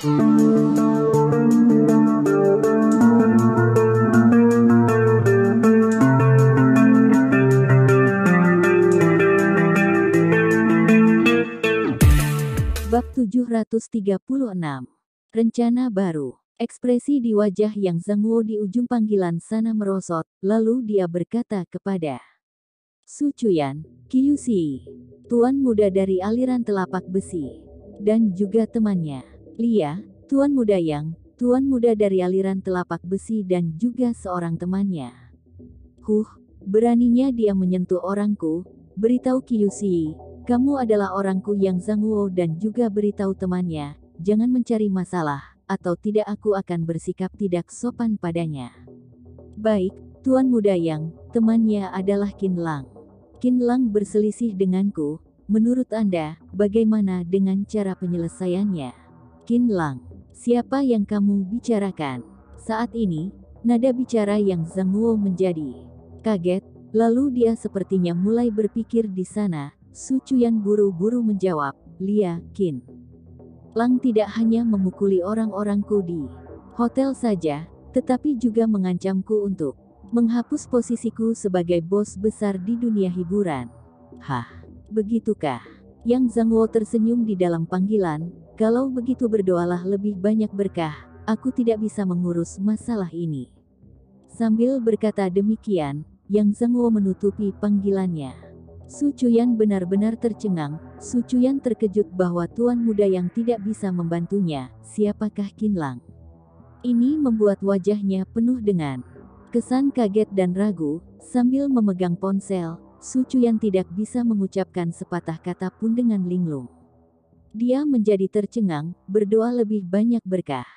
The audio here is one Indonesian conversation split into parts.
Bab 736. Rencana baru. Ekspresi di wajah Yang Zhengwo di ujung panggilan sana merosot, lalu dia berkata kepada Su Chuyan, Qiu Xi, tuan muda dari aliran telapak besi, dan juga temannya, Lia, tuan muda Yang, tuan muda dari aliran telapak besi dan juga seorang temannya. Beraninya dia menyentuh orangku, beritahu Qiu Xi, kamu adalah orangku Yang Zhengwo dan juga beritahu temannya, jangan mencari masalah, atau tidak aku akan bersikap tidak sopan padanya. Baik, tuan muda Yang, temannya adalah Qin Lang. Qin Lang berselisih denganku, menurut Anda, bagaimana dengan cara penyelesaiannya? Qin Lang, siapa yang kamu bicarakan? Saat ini, nada bicara Yang Zhengwo menjadi kaget, lalu dia sepertinya mulai berpikir di sana. Su Chuyan buru-buru menjawab, Lia, Qin Lang tidak hanya memukuli orang-orangku di hotel saja, tetapi juga mengancamku untuk menghapus posisiku sebagai bos besar di dunia hiburan. Begitukah? Yang Zhengwo tersenyum di dalam panggilan, kalau begitu berdoalah lebih banyak berkah, aku tidak bisa mengurus masalah ini. Sambil berkata demikian, Yang Zhengwo menutupi panggilannya. Su Chuyan benar-benar tercengang. Su Chuyan terkejut bahwa tuan muda yang tidak bisa membantunya, siapakah Qin Lang? Ini membuat wajahnya penuh dengan kesan kaget dan ragu. Sambil memegang ponsel, Su Chuyan tidak bisa mengucapkan sepatah kata pun dengan linglung. Dia menjadi tercengang, berdoa lebih banyak berkah.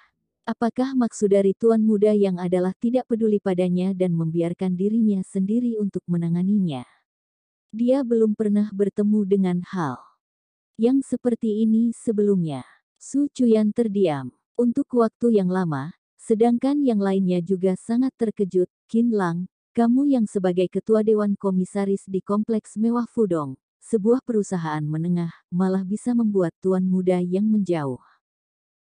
Apakah maksud dari tuan muda yang adalah tidak peduli padanya dan membiarkan dirinya sendiri untuk menanganinya? Dia belum pernah bertemu dengan hal yang seperti ini sebelumnya. Su Chuyan terdiam untuk waktu yang lama, sedangkan yang lainnya juga sangat terkejut. Qin Lang, kamu yang sebagai ketua dewan komisaris di kompleks mewah Fudong, sebuah perusahaan menengah, malah bisa membuat tuan muda yang menjauh.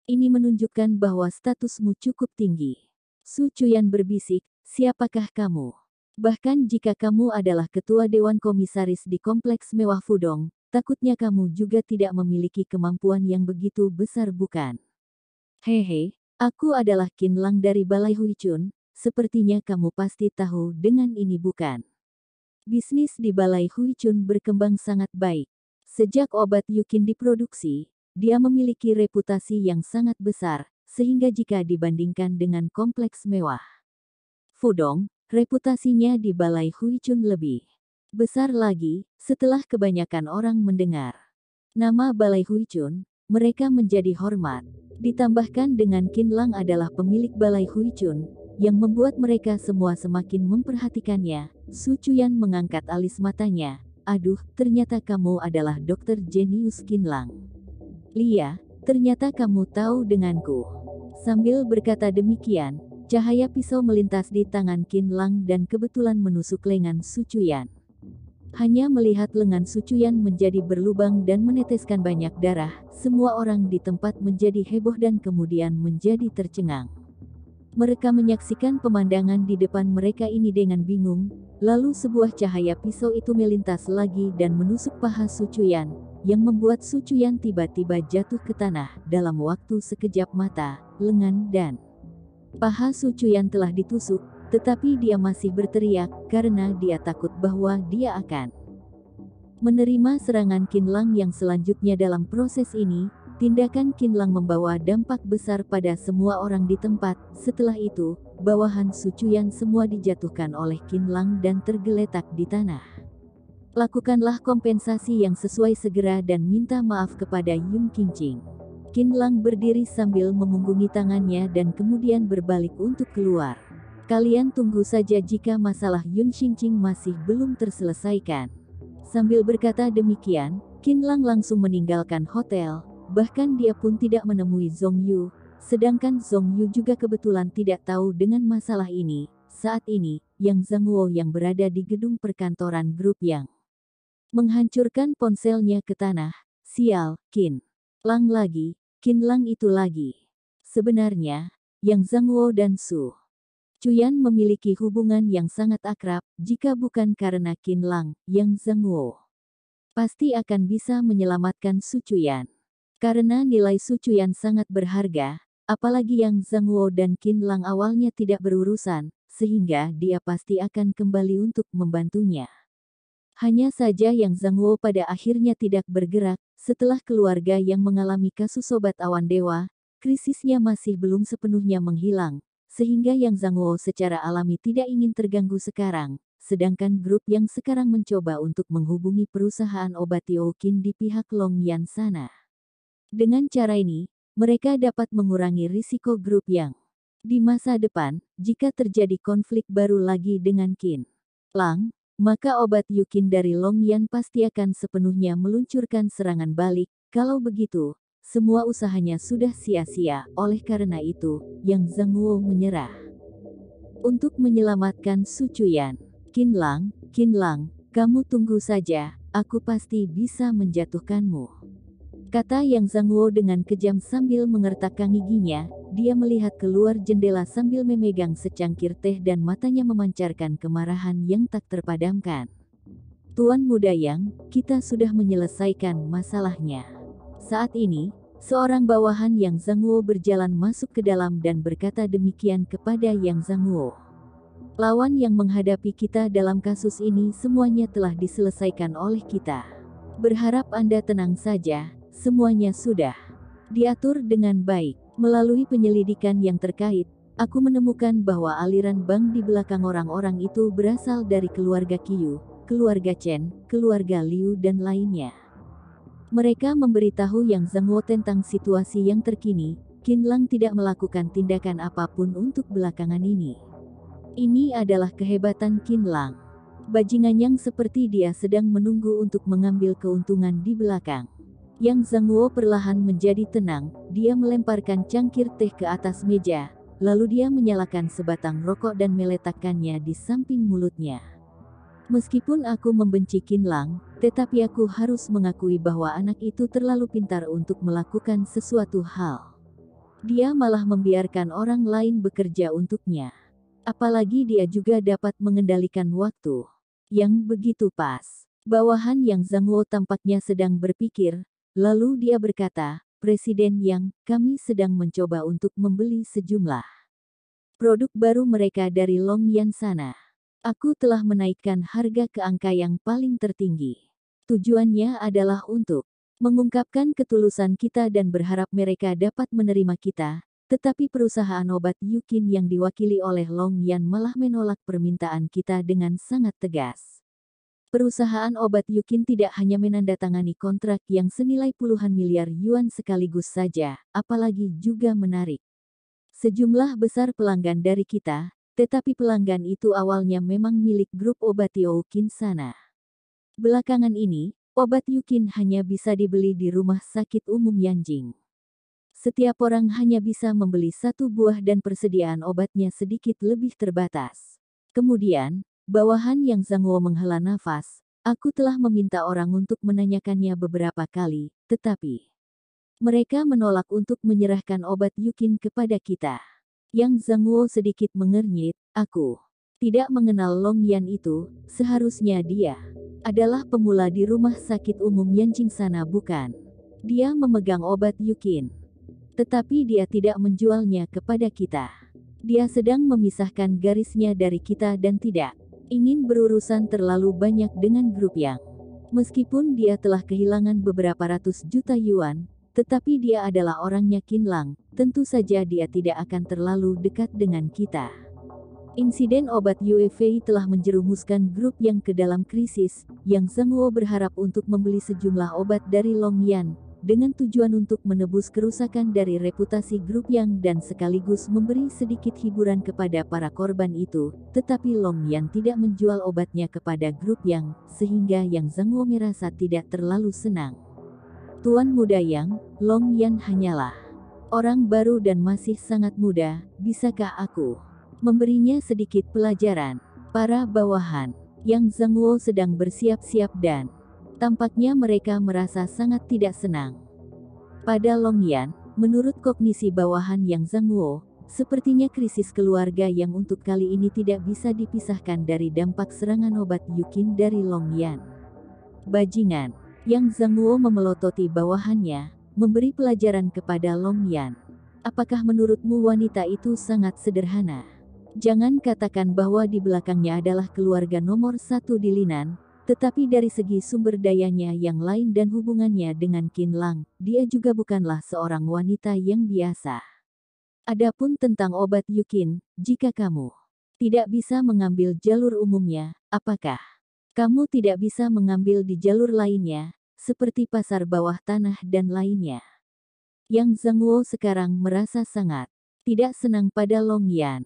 Ini menunjukkan bahwa statusmu cukup tinggi. Su Chuyan berbisik, siapakah kamu? Bahkan jika kamu adalah ketua dewan komisaris di kompleks mewah Fudong, takutnya kamu juga tidak memiliki kemampuan yang begitu besar bukan? Hehe, aku adalah Qin Lang dari Balai Huichun, sepertinya kamu pasti tahu dengan ini bukan? Bisnis di Balai Huichun berkembang sangat baik. Sejak obat Yukin diproduksi, dia memiliki reputasi yang sangat besar, sehingga jika dibandingkan dengan kompleks mewah Fudong, reputasinya di Balai Huichun lebih besar lagi. Setelah kebanyakan orang mendengar nama Balai Huichun, mereka menjadi hormat. Ditambahkan dengan Qin Lang adalah pemilik Balai Huichun, yang membuat mereka semua semakin memperhatikannya. Su Chuyan mengangkat alis matanya. Aduh, ternyata kamu adalah dokter jenius Qin Lang. Lia, ternyata kamu tahu denganku. Sambil berkata demikian, cahaya pisau melintas di tangan Qin Lang dan kebetulan menusuk lengan Su Chuyan. Hanya melihat lengan Su Chuyan menjadi berlubang dan meneteskan banyak darah, semua orang di tempat menjadi heboh dan kemudian menjadi tercengang. Mereka menyaksikan pemandangan di depan mereka ini dengan bingung, lalu sebuah cahaya pisau itu melintas lagi dan menusuk paha Su Chuyan, yang membuat Su Chuyan tiba-tiba jatuh ke tanah. Dalam waktu sekejap mata, lengan dan paha Su Chuyan telah ditusuk, tetapi dia masih berteriak, karena dia takut bahwa dia akan menerima serangan Qin Lang yang selanjutnya dalam proses ini. Tindakan Qin Lang membawa dampak besar pada semua orang di tempat. Setelah itu, bawahan Su Chuyan semua dijatuhkan oleh Qin Lang dan tergeletak di tanah. Lakukanlah kompensasi yang sesuai segera dan minta maaf kepada Yun Qingqing. Qin Lang berdiri sambil memunggungi tangannya dan kemudian berbalik untuk keluar. Kalian tunggu saja jika masalah Yun Qingqing masih belum terselesaikan. Sambil berkata demikian, Qin Lang langsung meninggalkan hotel. Bahkan dia pun tidak menemui Zhong Yu, sedangkan Zhong Yu juga kebetulan tidak tahu dengan masalah ini. Saat ini, Yang Zhengwo yang berada di gedung perkantoran grup yang menghancurkan ponselnya ke tanah. Sial, Qin Lang lagi, Qin Lang itu lagi. Sebenarnya, Yang Zhangwo dan Su Chuyan memiliki hubungan yang sangat akrab. Jika bukan karena Qin Lang, Yang Zhangwo pasti akan bisa menyelamatkan Su Chuyan. Karena nilai Su Chuyan sangat berharga, apalagi Yang Zhangwo dan Qin Lang awalnya tidak berurusan, sehingga dia pasti akan kembali untuk membantunya. Hanya saja Yang Zhangwo pada akhirnya tidak bergerak. Setelah keluarga yang mengalami kasus obat awan dewa, krisisnya masih belum sepenuhnya menghilang, sehingga Yang Zhangwo secara alami tidak ingin terganggu sekarang, sedangkan grup yang sekarang mencoba untuk menghubungi perusahaan obat Youqin di pihak Longyan sana. Dengan cara ini, mereka dapat mengurangi risiko grup yang di masa depan, jika terjadi konflik baru lagi dengan Qin Lang, maka obat Youqin dari Longyan pasti akan sepenuhnya meluncurkan serangan balik. Kalau begitu, semua usahanya sudah sia-sia. Oleh karena itu, Yang Zhangwo menyerah. Untuk menyelamatkan Su Chuyan, Qin Lang, kamu tunggu saja, aku pasti bisa menjatuhkanmu, kata Yang Zhangwo dengan kejam sambil mengertakkan giginya. Dia melihat keluar jendela sambil memegang secangkir teh dan matanya memancarkan kemarahan yang tak terpadamkan. Tuan Muda Yang, kita sudah menyelesaikan masalahnya. Saat ini, seorang bawahan Yang Zhangwo berjalan masuk ke dalam dan berkata demikian kepada Yang Zhangwo. Lawan yang menghadapi kita dalam kasus ini semuanya telah diselesaikan oleh kita. Berharap Anda tenang saja, semuanya sudah diatur dengan baik. Melalui penyelidikan yang terkait, aku menemukan bahwa aliran bank di belakang orang-orang itu berasal dari keluarga Qiu, keluarga Chen, keluarga Liu dan lainnya. Mereka memberitahu Yang Zhangwo tentang situasi yang terkini. Qin Lang tidak melakukan tindakan apapun untuk belakangan ini. Ini adalah kehebatan Qin Lang. Bajingan yang seperti dia sedang menunggu untuk mengambil keuntungan di belakang. Yang Zhangwo perlahan menjadi tenang. Dia melemparkan cangkir teh ke atas meja, lalu dia menyalakan sebatang rokok dan meletakkannya di samping mulutnya. Meskipun aku membenci Qin Lang, tetapi aku harus mengakui bahwa anak itu terlalu pintar untuk melakukan sesuatu hal. Dia malah membiarkan orang lain bekerja untuknya. Apalagi dia juga dapat mengendalikan waktu yang begitu pas. Bawahan Yang Zhangwo tampaknya sedang berpikir, lalu dia berkata, Presiden Yang, kami sedang mencoba untuk membeli sejumlah produk baru mereka dari Longyan sana. Aku telah menaikkan harga ke angka yang paling tertinggi. Tujuannya adalah untuk mengungkapkan ketulusan kita dan berharap mereka dapat menerima kita, tetapi perusahaan obat Youqin yang diwakili oleh Longyan malah menolak permintaan kita dengan sangat tegas. Perusahaan obat Youqin tidak hanya menandatangani kontrak yang senilai puluhan miliar yuan sekaligus saja, apalagi juga menarik sejumlah besar pelanggan dari kita, tetapi pelanggan itu awalnya memang milik grup obat Youqin sana. Belakangan ini, obat Youqin hanya bisa dibeli di rumah sakit umum Yanjing. Setiap orang hanya bisa membeli satu buah dan persediaan obatnya sedikit lebih terbatas. Kemudian, bawahan Yang Zhangwo menghela nafas. Aku telah meminta orang untuk menanyakannya beberapa kali, tetapi mereka menolak untuk menyerahkan obat Youqin kepada kita. Yang Zhangwo sedikit mengernyit, aku tidak mengenal Longyan itu, seharusnya dia adalah pemula di rumah sakit umum Yanjing sana bukan? Dia memegang obat Youqin, tetapi dia tidak menjualnya kepada kita. Dia sedang memisahkan garisnya dari kita dan tidak ingin berurusan terlalu banyak dengan grup yang. Meskipun dia telah kehilangan beberapa ratus juta yuan, tetapi dia adalah orangnya Qin Lang, tentu saja dia tidak akan terlalu dekat dengan kita. Insiden obat UEV telah menjerumuskan grup yang ke dalam krisis. Yang Zhangwo berharap untuk membeli sejumlah obat dari Longyan, dengan tujuan untuk menebus kerusakan dari reputasi grup yang dan sekaligus memberi sedikit hiburan kepada para korban itu, tetapi Longyan tidak menjual obatnya kepada grup yang, sehingga Yang Zhangwo merasa tidak terlalu senang. Tuan Muda Yang, Longyan hanyalah orang baru dan masih sangat muda, bisakah aku memberinya sedikit pelajaran? Para bawahan Yang Zhangwo sedang bersiap-siap dan tampaknya mereka merasa sangat tidak senang pada Longyan. Menurut kognisi bawahan Yang Zhangguo, sepertinya krisis keluarga yang untuk kali ini tidak bisa dipisahkan dari dampak serangan obat Yukin dari Long Yan. Bajingan. Yang Zhangguo memelototi bawahannya, memberi pelajaran kepada Long Yan. Apakah menurutmu wanita itu sangat sederhana? Jangan katakan bahwa di belakangnya adalah keluarga nomor satu di Linan, tetapi dari segi sumber dayanya yang lain dan hubungannya dengan Qin Lang, dia juga bukanlah seorang wanita yang biasa. Adapun tentang obat Yukin, jika kamu tidak bisa mengambil jalur umumnya, apakah kamu tidak bisa mengambil di jalur lainnya, seperti pasar bawah tanah dan lainnya? Yang Zhangguo sekarang merasa sangat tidak senang pada Long Yan.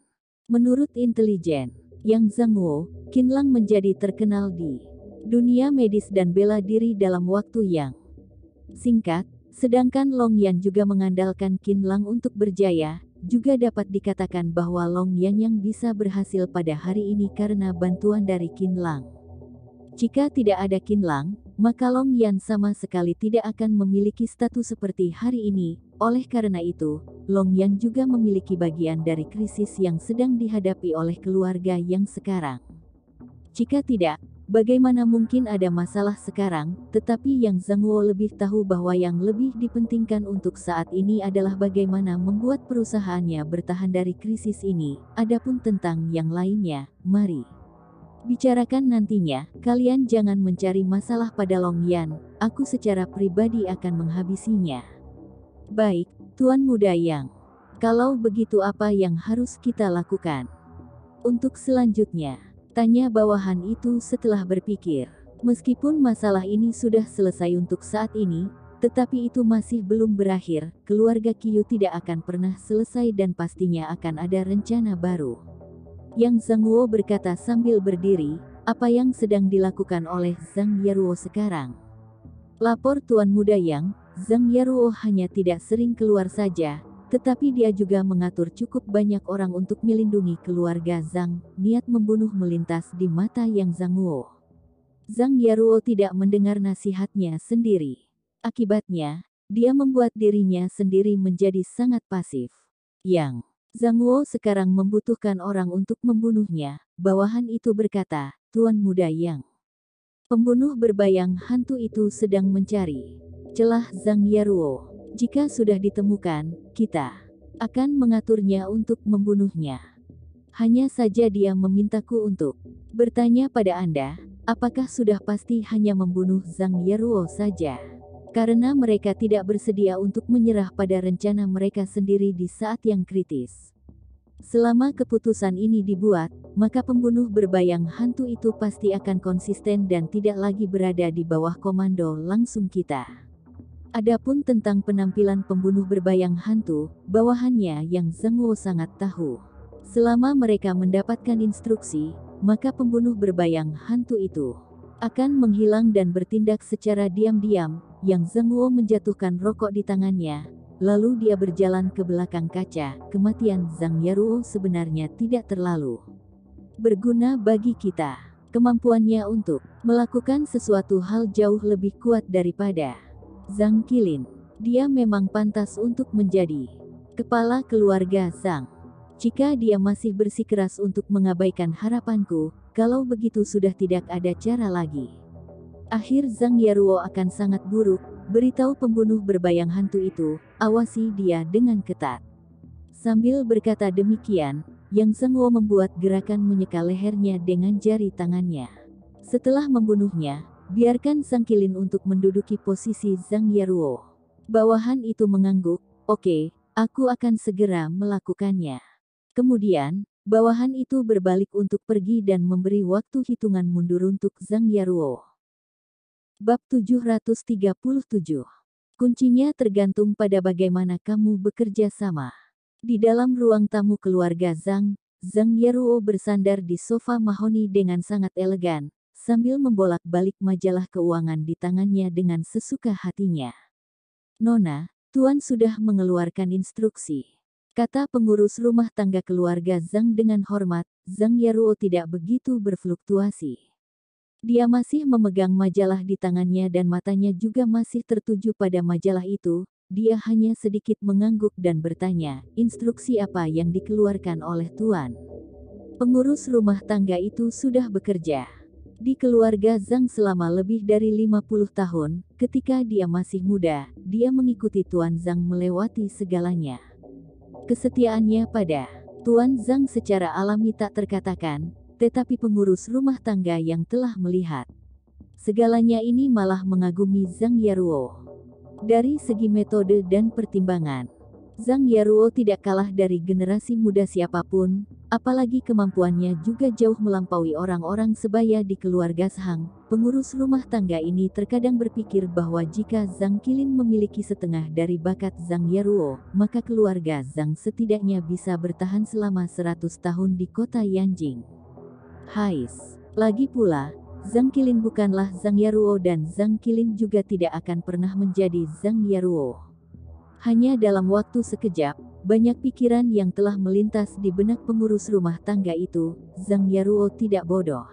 Menurut intelijen Yang Zhangguo, Qin Lang menjadi terkenal di dunia medis dan bela diri dalam waktu yang singkat, sedangkan Long Yan juga mengandalkan Qin Lang untuk berjaya. Juga dapat dikatakan bahwa Long Yan yang bisa berhasil pada hari ini karena bantuan dari Qin Lang. Jika tidak ada Qin Lang, maka Long Yan sama sekali tidak akan memiliki status seperti hari ini. Oleh karena itu, Long Yan juga memiliki bagian dari krisis yang sedang dihadapi oleh keluarga yang sekarang. Jika tidak, bagaimana mungkin ada masalah sekarang? Tetapi Yang Zhangguo lebih tahu bahwa yang lebih dipentingkan untuk saat ini adalah bagaimana membuat perusahaannya bertahan dari krisis ini. Adapun tentang yang lainnya, mari bicarakan nantinya. Kalian jangan mencari masalah pada Long Yan, aku secara pribadi akan menghabisinya. Baik, Tuan Muda Yang. Kalau begitu apa yang harus kita lakukan? Untuk selanjutnya, tanya bawahan itu setelah berpikir. Meskipun masalah ini sudah selesai untuk saat ini, tetapi itu masih belum berakhir. Keluarga Qiu tidak akan pernah selesai dan pastinya akan ada rencana baru. Yang Zhangguo berkata sambil berdiri, apa yang sedang dilakukan oleh Zhang Yaruo sekarang? Lapor Tuan Muda Yang, Zhang Yaruo hanya tidak sering keluar saja, tetapi dia juga mengatur cukup banyak orang untuk melindungi keluarga Zhang. Niat membunuh melintas di mata Yang Zhangguo. Zhang Yaruo tidak mendengar nasihatnya sendiri. Akibatnya, dia membuat dirinya sendiri menjadi sangat pasif. Yang Zhangguo sekarang membutuhkan orang untuk membunuhnya. Bawahan itu berkata, Tuan Muda Yang. Pembunuh berbayang hantu itu sedang mencari celah Zhang Yaruo. Jika sudah ditemukan, kita akan mengaturnya untuk membunuhnya. Hanya saja dia memintaku untuk bertanya pada Anda, apakah sudah pasti hanya membunuh Zhang Yaruo saja? Karena mereka tidak bersedia untuk menyerah pada rencana mereka sendiri di saat yang kritis. Selama keputusan ini dibuat, maka pembunuh berbayang hantu itu pasti akan konsisten dan tidak lagi berada di bawah komando langsung kita. Adapun tentang penampilan pembunuh berbayang hantu, bawahannya Yang Zhangguo sangat tahu. Selama mereka mendapatkan instruksi, maka pembunuh berbayang hantu itu akan menghilang dan bertindak secara diam-diam. Yang Zhangguo menjatuhkan rokok di tangannya, lalu dia berjalan ke belakang kaca. Kematian Zhang Yaruo sebenarnya tidak terlalu berguna bagi kita. Kemampuannya untuk melakukan sesuatu hal jauh lebih kuat daripada Zhang Qilin. Dia memang pantas untuk menjadi kepala keluarga Zhang. Jika dia masih bersikeras untuk mengabaikan harapanku, kalau begitu sudah tidak ada cara lagi. Akhir Zhang Yaruo akan sangat buruk, beritahu pembunuh berbayang hantu itu, awasi dia dengan ketat. Sambil berkata demikian, Yang Zhangguo membuat gerakan menyeka lehernya dengan jari tangannya. Setelah membunuhnya, biarkan Zhang Qilin untuk menduduki posisi Zhang Yaruo. Bawahan itu mengangguk, oke, aku akan segera melakukannya. Kemudian, bawahan itu berbalik untuk pergi dan memberi waktu hitungan mundur untuk Zhang Yaruo. Bab 737. Kuncinya tergantung pada bagaimana kamu bekerja sama. Di dalam ruang tamu keluarga Zhang, Zhang Yaruo bersandar di sofa mahoni dengan sangat elegan, sambil membolak-balik majalah keuangan di tangannya dengan sesuka hatinya. Nona, Tuan sudah mengeluarkan instruksi, kata pengurus rumah tangga keluarga Zhang dengan hormat. Zhang Yaruo tidak begitu berfluktuasi. Dia masih memegang majalah di tangannya dan matanya juga masih tertuju pada majalah itu. dia hanya sedikit mengangguk dan bertanya, instruksi apa yang dikeluarkan oleh Tuan? Pengurus rumah tangga itu sudah bekerja di keluarga Zhang selama lebih dari 50 tahun. Ketika dia masih muda, dia mengikuti Tuan Zhang melewati segalanya. Kesetiaannya pada Tuan Zhang secara alami tak terkatakan, tetapi pengurus rumah tangga yang telah melihat segalanya ini malah mengagumi Zhang Yaruo. Dari segi metode dan pertimbangan, Zhang Yaruo tidak kalah dari generasi muda siapapun, apalagi kemampuannya juga jauh melampaui orang-orang sebaya di keluarga Zhang. Pengurus rumah tangga ini terkadang berpikir bahwa jika Zhang Qilin memiliki setengah dari bakat Zhang Yaruo, maka keluarga Zhang setidaknya bisa bertahan selama 100 tahun di kota Yanjing. Hais. Lagi pula, Zhang Qilin bukanlah Zhang Yaruo dan Zhang Qilin juga tidak akan pernah menjadi Zhang Yaruo. Hanya dalam waktu sekejap, banyak pikiran yang telah melintas di benak pengurus rumah tangga itu. Zhang Yaruo tidak bodoh.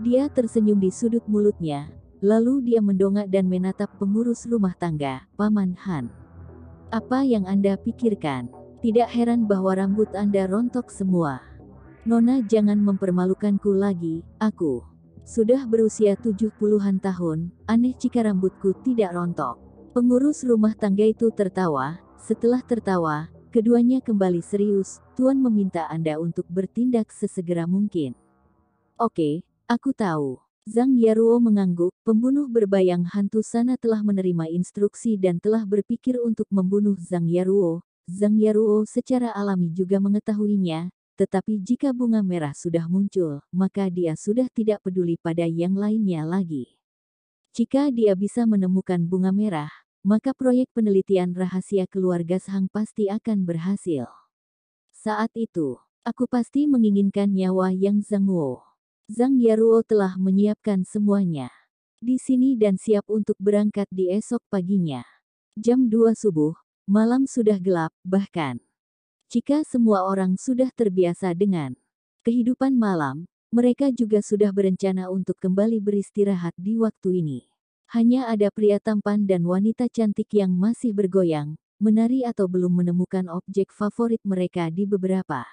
Dia tersenyum di sudut mulutnya, lalu dia mendongak dan menatap pengurus rumah tangga, Paman Han. Apa yang Anda pikirkan? Tidak heran bahwa rambut Anda rontok semua. Nona, jangan mempermalukanku lagi, aku sudah berusia 70-an tahun, aneh jika rambutku tidak rontok. Pengurus rumah tangga itu tertawa. Setelah tertawa, keduanya kembali serius. Tuan meminta Anda untuk bertindak sesegera mungkin. Oke, aku tahu. Zhang Yaruo mengangguk. Pembunuh berbayang hantu sana telah menerima instruksi dan telah berpikir untuk membunuh Zhang Yaruo. Zhang Yaruo secara alami juga mengetahuinya, tetapi jika bunga merah sudah muncul, maka dia sudah tidak peduli pada yang lainnya lagi. Jika dia bisa menemukan bunga merah, maka proyek penelitian rahasia keluarga Zhang pasti akan berhasil. Saat itu, aku pasti menginginkan nyawa Yang Zhangwo. Zhang Yaruo telah menyiapkan semuanya di sini dan siap untuk berangkat di esok paginya. Jam 2 subuh, malam sudah gelap, bahkan jika semua orang sudah terbiasa dengan kehidupan malam, mereka juga sudah berencana untuk kembali beristirahat di waktu ini. Hanya ada pria tampan dan wanita cantik yang masih bergoyang, menari atau belum menemukan objek favorit mereka di beberapa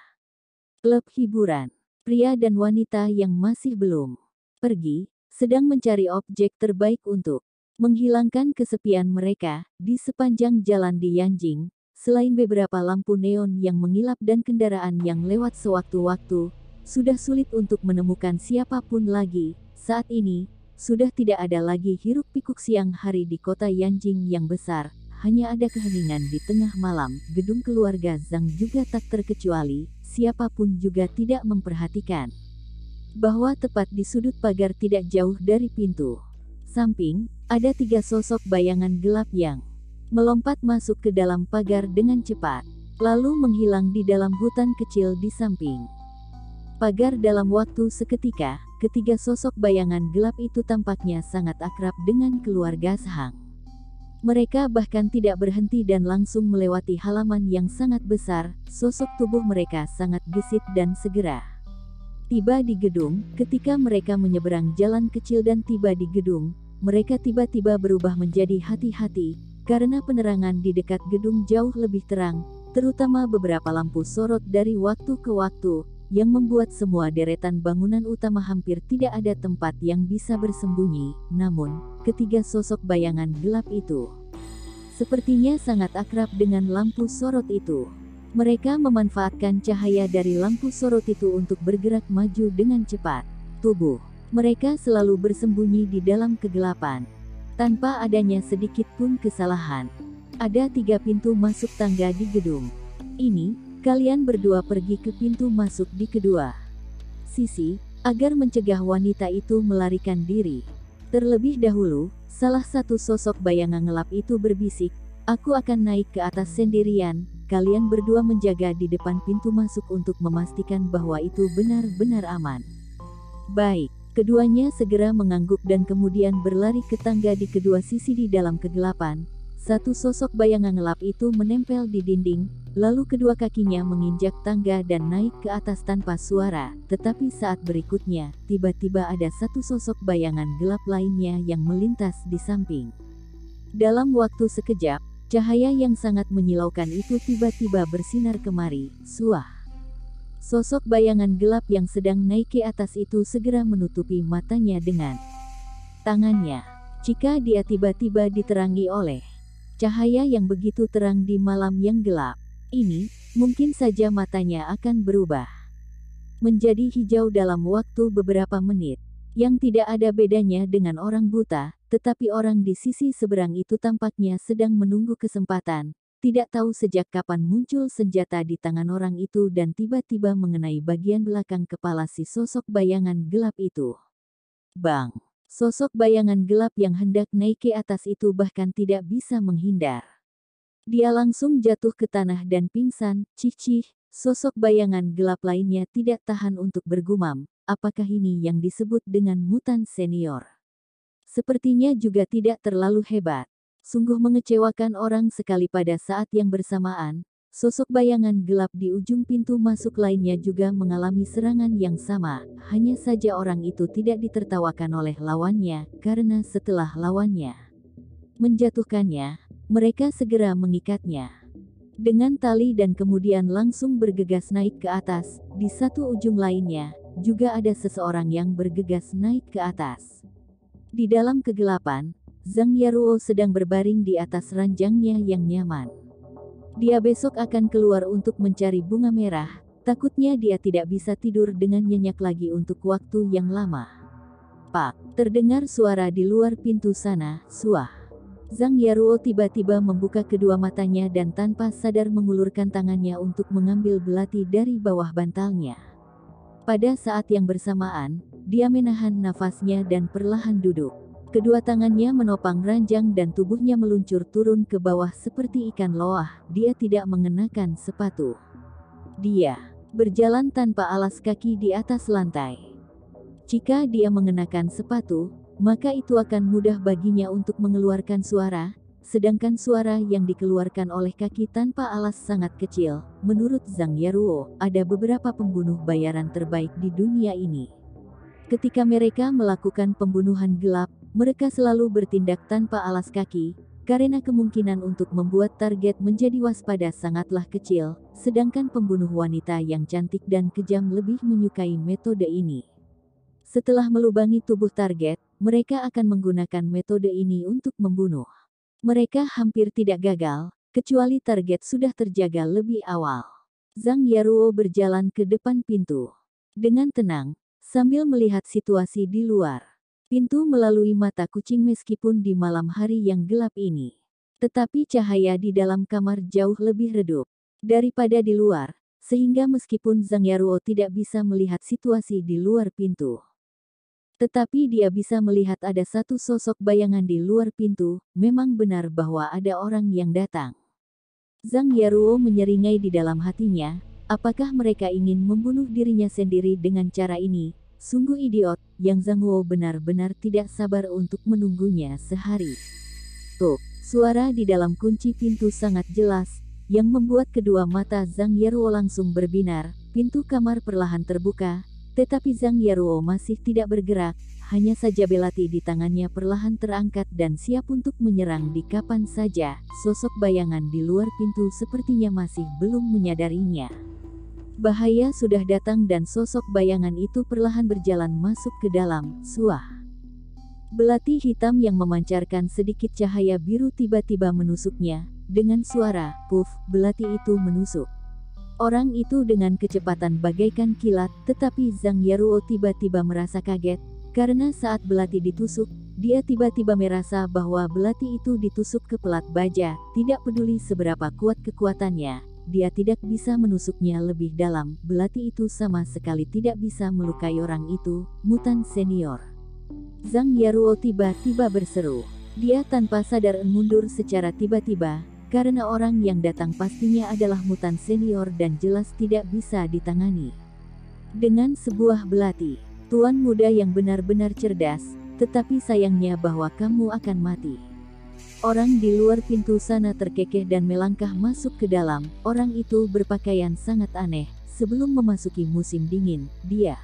klub hiburan. Pria dan wanita yang masih belum pergi, sedang mencari objek terbaik untuk menghilangkan kesepian mereka di sepanjang jalan di Yanjing. Selain beberapa lampu neon yang mengilap dan kendaraan yang lewat sewaktu-waktu, sudah sulit untuk menemukan siapapun lagi. Saat ini, sudah tidak ada lagi hiruk-pikuk siang hari di kota Yanjing yang besar. Hanya ada keheningan di tengah malam. Gedung keluarga Zhang juga tak terkecuali. Siapapun juga tidak memperhatikan bahwa tepat di sudut pagar tidak jauh dari pintu samping, ada 3 sosok bayangan gelap yang melompat masuk ke dalam pagar dengan cepat, lalu menghilang di dalam hutan kecil di samping pagar. Dalam waktu seketika, ketiga sosok bayangan gelap itu tampaknya sangat akrab dengan keluarga Zhang. Mereka bahkan tidak berhenti dan langsung melewati halaman yang sangat besar. Sosok tubuh mereka sangat gesit dan segera tiba di gedung. Ketika mereka menyeberang jalan kecil dan tiba di gedung, mereka tiba-tiba berubah menjadi hati-hati, karena penerangan di dekat gedung jauh lebih terang, terutama beberapa lampu sorot dari waktu ke waktu, yang membuat semua deretan bangunan utama hampir tidak ada tempat yang bisa bersembunyi. Namun, ketiga sosok bayangan gelap itu sepertinya sangat akrab dengan lampu sorot itu. Mereka memanfaatkan cahaya dari lampu sorot itu untuk bergerak maju dengan cepat. Tubuh mereka selalu bersembunyi di dalam kegelapan, tanpa adanya sedikit pun kesalahan. Ada 3 pintu masuk tangga di gedung ini. Kalian berdua pergi ke pintu masuk di kedua sisi, agar mencegah wanita itu melarikan diri. Terlebih dahulu, salah satu sosok bayangan gelap itu berbisik, aku akan naik ke atas sendirian, kalian berdua menjaga di depan pintu masuk untuk memastikan bahwa itu benar-benar aman. Baik, keduanya segera mengangguk dan kemudian berlari ke tangga di kedua sisi di dalam kegelapan. Satu sosok bayangan gelap itu menempel di dinding, lalu kedua kakinya menginjak tangga dan naik ke atas tanpa suara. Tetapi saat berikutnya, tiba-tiba ada satu sosok bayangan gelap lainnya yang melintas di samping. Dalam waktu sekejap, Cahaya yang sangat menyilaukan itu tiba-tiba bersinar kemari. Suah. Sosok bayangan gelap yang sedang naik ke atas itu segera menutupi matanya dengan tangannya. Jika dia tiba-tiba diterangi oleh cahaya yang begitu terang di malam yang gelap ini, mungkin saja matanya akan berubah menjadi hijau dalam waktu beberapa menit. Yang tidak ada bedanya dengan orang buta, tetapi orang di sisi seberang itu tampaknya sedang menunggu kesempatan. Tidak tahu sejak kapan muncul senjata di tangan orang itu dan tiba-tiba mengenai bagian belakang kepala si sosok bayangan gelap itu. Bang! Sosok bayangan gelap yang hendak naik ke atas itu bahkan tidak bisa menghindar. Dia langsung jatuh ke tanah dan pingsan. Cih-cih, sosok bayangan gelap lainnya tidak tahan untuk bergumam. Apakah ini yang disebut dengan mutan senior? Sepertinya juga tidak terlalu hebat. Sungguh mengecewakan orang sekali. Pada saat yang bersamaan, sosok bayangan gelap di ujung pintu masuk lainnya juga mengalami serangan yang sama. Hanya saja orang itu tidak ditertawakan oleh lawannya, karena setelah lawannya menjatuhkannya, mereka segera mengikatnya dengan tali dan kemudian langsung bergegas naik ke atas. Di satu ujung lainnya, juga ada seseorang yang bergegas naik ke atas. Di dalam kegelapan, Zhang Yaruo sedang berbaring di atas ranjangnya yang nyaman. Dia besok akan keluar untuk mencari bunga merah. Takutnya dia tidak bisa tidur dengan nyenyak lagi untuk waktu yang lama. Pak, terdengar suara di luar pintu sana. Suah. Zhang Yaruo tiba-tiba membuka kedua matanya dan tanpa sadar mengulurkan tangannya untuk mengambil belati dari bawah bantalnya. Pada saat yang bersamaan, dia menahan nafasnya dan perlahan duduk. Kedua tangannya menopang ranjang dan tubuhnya meluncur turun ke bawah seperti ikan loah. Dia tidak mengenakan sepatu. Dia berjalan tanpa alas kaki di atas lantai. Jika dia mengenakan sepatu, maka itu akan mudah baginya untuk mengeluarkan suara, sedangkan suara yang dikeluarkan oleh kaki tanpa alas sangat kecil. Menurut Zhang Yaruo, ada beberapa pembunuh bayaran terbaik di dunia ini. Ketika mereka melakukan pembunuhan gelap, mereka selalu bertindak tanpa alas kaki, karena kemungkinan untuk membuat target menjadi waspada sangatlah kecil, sedangkan pembunuh wanita yang cantik dan kejam lebih menyukai metode ini. Setelah melubangi tubuh target, mereka akan menggunakan metode ini untuk membunuh. Mereka hampir tidak gagal, kecuali target sudah terjaga lebih awal. Zhang Yaruo berjalan ke depan pintu dengan tenang, sambil melihat situasi di luar pintu melalui mata kucing meskipun di malam hari yang gelap ini. Tetapi cahaya di dalam kamar jauh lebih redup daripada di luar, sehingga meskipun Zhang Yaruo tidak bisa melihat situasi di luar pintu, tetapi dia bisa melihat ada satu sosok bayangan di luar pintu. Memang benar bahwa ada orang yang datang. Zhang Yaruo menyeringai di dalam hatinya, apakah mereka ingin membunuh dirinya sendiri dengan cara ini? Sungguh idiot, yang Zhang Yaruo benar-benar tidak sabar untuk menunggunya sehari. Tuk, suara di dalam kunci pintu sangat jelas, yang membuat kedua mata Zhang Yaruo langsung berbinar. Pintu kamar perlahan terbuka, tetapi Zhang Yaruo masih tidak bergerak, hanya saja belati di tangannya perlahan terangkat dan siap untuk menyerang di kapan saja. Sosok bayangan di luar pintu sepertinya masih belum menyadarinya. Bahaya sudah datang dan sosok bayangan itu perlahan berjalan masuk ke dalam. Suah. Belati hitam yang memancarkan sedikit cahaya biru tiba-tiba menusuknya. Dengan suara, puff, belati itu menusuk orang itu dengan kecepatan bagaikan kilat, tetapi Zhang Yaruo tiba-tiba merasa kaget, karena saat belati ditusuk, dia tiba-tiba merasa bahwa belati itu ditusuk ke pelat baja. Tidak peduli seberapa kuat kekuatannya, dia tidak bisa menusuknya lebih dalam. Belati itu sama sekali tidak bisa melukai orang itu. Mutan senior. Zhang Yaruo tiba-tiba berseru. Dia tanpa sadar mundur secara tiba-tiba, karena orang yang datang pastinya adalah mutan senior dan jelas tidak bisa ditangani dengan sebuah belati. Tuan muda yang benar-benar cerdas, tetapi sayangnya bahwa kamu akan mati. Orang di luar pintu sana terkekeh dan melangkah masuk ke dalam. Orang itu berpakaian sangat aneh. Sebelum memasuki musim dingin, dia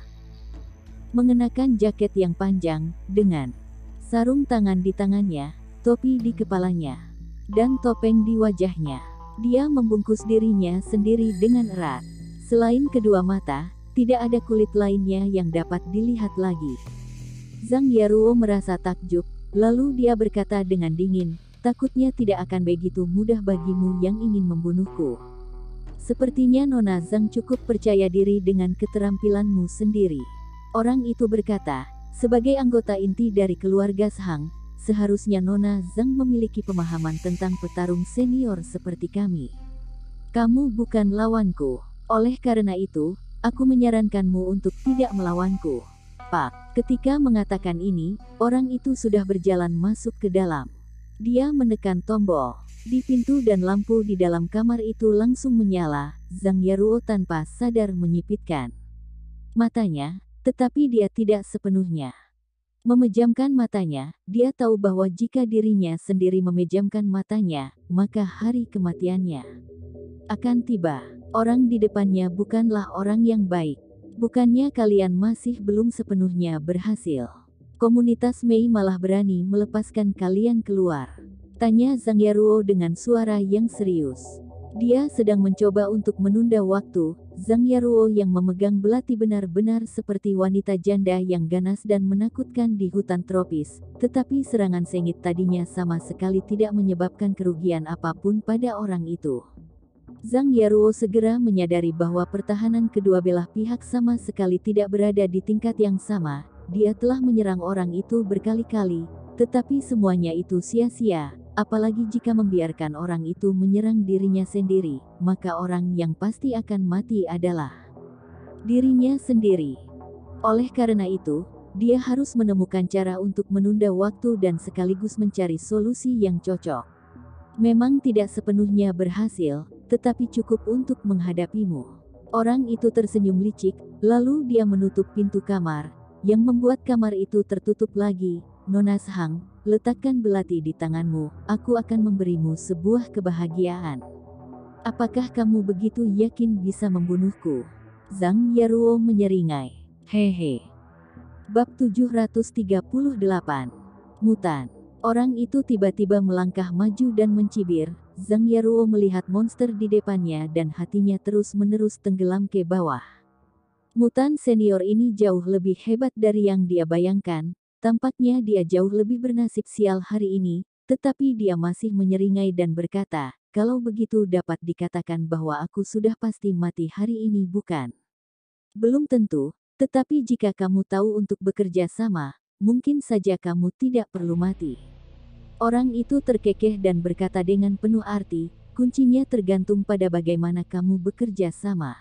mengenakan jaket yang panjang, dengan sarung tangan di tangannya, topi di kepalanya. dan topeng di wajahnya. Dia membungkus dirinya sendiri dengan erat. Selain kedua mata, tidak ada kulit lainnya yang dapat dilihat lagi. Zhang Yaruo merasa takjub, lalu dia berkata dengan dingin, "Takutnya tidak akan begitu mudah bagimu yang ingin membunuhku. Sepertinya Nona Zhang cukup percaya diri dengan keterampilanmu sendiri." Orang itu berkata, "Sebagai anggota inti dari keluarga Zhang, seharusnya Nona Zhang memiliki pemahaman tentang petarung senior seperti kami. Kamu bukan lawanku. Oleh karena itu, aku menyarankanmu untuk tidak melawanku." Pak, ketika mengatakan ini, orang itu sudah berjalan masuk ke dalam. Dia menekan tombol. Di pintu dan lampu di dalam kamar itu langsung menyala. Zhang Yaruo tanpa sadar menyipitkan matanya, tetapi dia tidak sepenuhnya memejamkan matanya. Dia tahu bahwa jika dirinya sendiri memejamkan matanya, maka hari kematiannya akan tiba. Orang di depannya bukanlah orang yang baik. Bukannya kalian masih belum sepenuhnya berhasil? Komunitas Mei malah berani melepaskan kalian keluar? Tanya Zhang Yaruo dengan suara yang serius. Dia sedang mencoba untuk menunda waktu. Zhang Yaruo yang memegang belati benar-benar seperti wanita janda yang ganas dan menakutkan di hutan tropis, tetapi serangan sengit tadinya sama sekali tidak menyebabkan kerugian apapun pada orang itu. Zhang Yaruo segera menyadari bahwa pertahanan kedua belah pihak sama sekali tidak berada di tingkat yang sama. Dia telah menyerang orang itu berkali-kali, tetapi semuanya itu sia-sia. Apalagi jika membiarkan orang itu menyerang dirinya sendiri, maka orang yang pasti akan mati adalah dirinya sendiri. Oleh karena itu, dia harus menemukan cara untuk menunda waktu dan sekaligus mencari solusi yang cocok. Memang tidak sepenuhnya berhasil, tetapi cukup untuk menghadapimu. Orang itu tersenyum licik, lalu dia menutup pintu kamar, yang membuat kamar itu tertutup lagi. "Nona Zhang, letakkan belati di tanganmu, aku akan memberimu sebuah kebahagiaan. Apakah kamu begitu yakin bisa membunuhku?" Zhang Yaruo menyeringai. Hehe. Bab 738. Mutan. Orang itu tiba-tiba melangkah maju dan mencibir. Zhang Yaruo melihat monster di depannya dan hatinya terus-menerus tenggelam ke bawah. Mutan senior ini jauh lebih hebat dari yang dia bayangkan. Tampaknya dia jauh lebih bernasib sial hari ini, tetapi dia masih menyeringai dan berkata, "Kalau begitu dapat dikatakan bahwa aku sudah pasti mati hari ini, bukan?" "Belum tentu, tetapi jika kamu tahu untuk bekerja sama, mungkin saja kamu tidak perlu mati." Orang itu terkekeh dan berkata dengan penuh arti, "Kuncinya tergantung pada bagaimana kamu bekerja sama."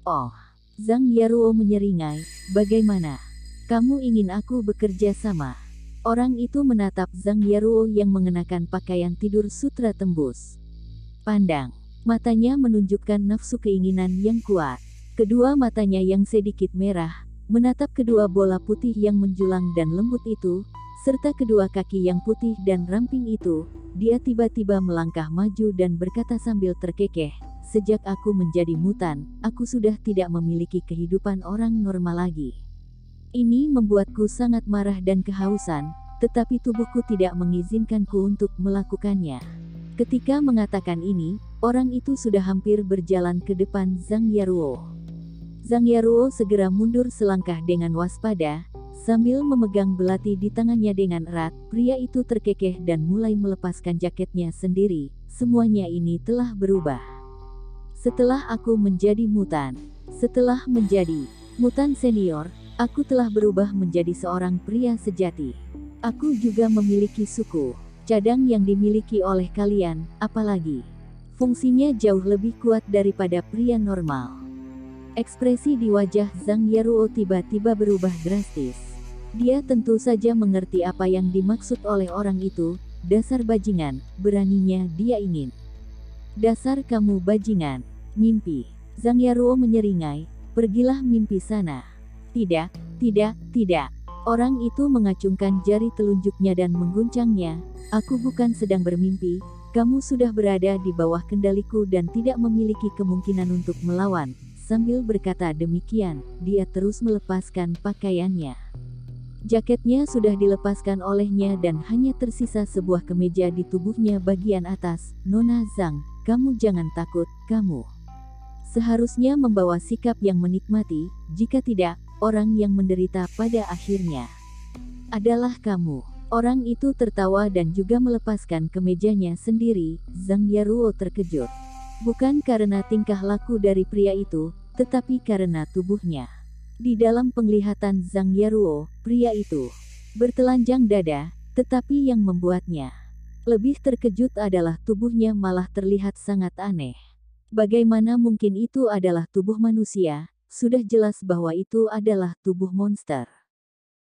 "Oh." Zhang Yaruo menyeringai, "Bagaimana? Kamu ingin aku bekerja sama?" Orang itu menatap Zhang Yaruo yang mengenakan pakaian tidur sutra tembus pandang. Matanya menunjukkan nafsu keinginan yang kuat. Kedua matanya yang sedikit merah, menatap kedua bola putih yang menjulang dan lembut itu, serta kedua kaki yang putih dan ramping itu. Dia tiba-tiba melangkah maju dan berkata sambil terkekeh, "Sejak aku menjadi mutan, aku sudah tidak memiliki kehidupan orang normal lagi. Ini membuatku sangat marah dan kehausan, tetapi tubuhku tidak mengizinkanku untuk melakukannya." Ketika mengatakan ini, orang itu sudah hampir berjalan ke depan Zhang Yaruo. Zhang Yaruo segera mundur selangkah dengan waspada, sambil memegang belati di tangannya dengan erat. Pria itu terkekeh dan mulai melepaskan jaketnya sendiri. "Semuanya ini telah berubah. Setelah aku menjadi mutan, setelah menjadi mutan senior, aku telah berubah menjadi seorang pria sejati. Aku juga memiliki suku cadang yang dimiliki oleh kalian, apalagi fungsinya jauh lebih kuat daripada pria normal." Ekspresi di wajah Zhang Yaruo tiba-tiba berubah drastis. Dia tentu saja mengerti apa yang dimaksud oleh orang itu. "Dasar bajingan, beraninya dia ingin. Dasar kamu bajingan, mimpi." Zhang Yaruo menyeringai, "Pergilah mimpi sana." "Tidak, tidak, tidak." Orang itu mengacungkan jari telunjuknya dan mengguncangnya. "Aku bukan sedang bermimpi, kamu sudah berada di bawah kendaliku dan tidak memiliki kemungkinan untuk melawan." Sambil berkata demikian, dia terus melepaskan pakaiannya. Jaketnya sudah dilepaskan olehnya dan hanya tersisa sebuah kemeja di tubuhnya bagian atas. Nona Zhang, kamu jangan takut, kamu seharusnya membawa sikap yang menikmati, jika tidak, orang yang menderita pada akhirnya adalah kamu. Orang itu tertawa dan juga melepaskan kemejanya sendiri. Zhang Yaruo terkejut. Bukan karena tingkah laku dari pria itu, tetapi karena tubuhnya. Di dalam penglihatan Zhang Yaruo, pria itu bertelanjang dada, tetapi yang membuatnya lebih terkejut adalah tubuhnya malah terlihat sangat aneh. Bagaimana mungkin itu adalah tubuh manusia? Sudah jelas bahwa itu adalah tubuh monster.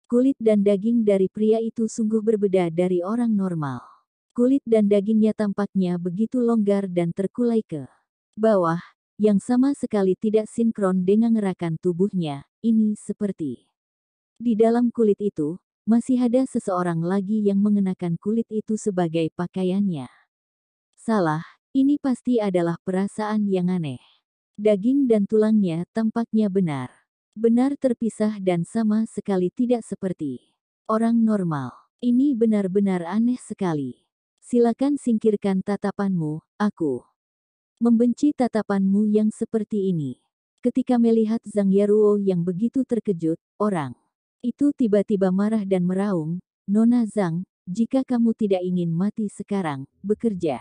Kulit dan daging dari pria itu sungguh berbeda dari orang normal. Kulit dan dagingnya tampaknya begitu longgar dan terkulai ke bawah, yang sama sekali tidak sinkron dengan gerakan tubuhnya. Ini seperti di dalam kulit itu, masih ada seseorang lagi yang mengenakan kulit itu sebagai pakaiannya. Salah, ini pasti adalah perasaan yang aneh. Daging dan tulangnya tampaknya benar terpisah dan sama sekali tidak seperti orang normal. Ini benar-benar aneh sekali. Silakan singkirkan tatapanmu, aku membenci tatapanmu yang seperti ini. Ketika melihat Zhang Yaruo yang begitu terkejut, orang itu tiba-tiba marah dan meraung, Nona Zhang, jika kamu tidak ingin mati sekarang, bekerja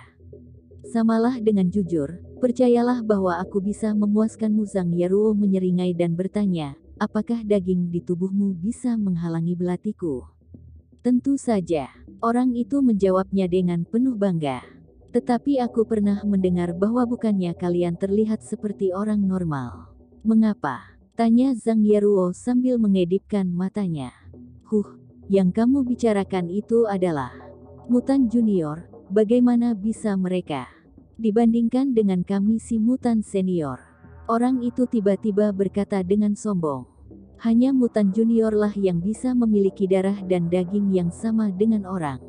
samalah dengan jujur, percayalah bahwa aku bisa memuaskanmu. Zhang Yaruo menyeringai dan bertanya, apakah daging di tubuhmu bisa menghalangi belatiku? Tentu saja, orang itu menjawabnya dengan penuh bangga. Tetapi aku pernah mendengar bahwa bukannya kalian terlihat seperti orang normal. Mengapa? Tanya Zhang Yaruo sambil mengedipkan matanya. Yang kamu bicarakan itu adalah mutan junior, bagaimana bisa mereka dibandingkan dengan kami si mutan senior? Orang itu tiba-tiba berkata dengan sombong. Hanya mutan junior lah yang bisa memiliki darah dan daging yang sama dengan orang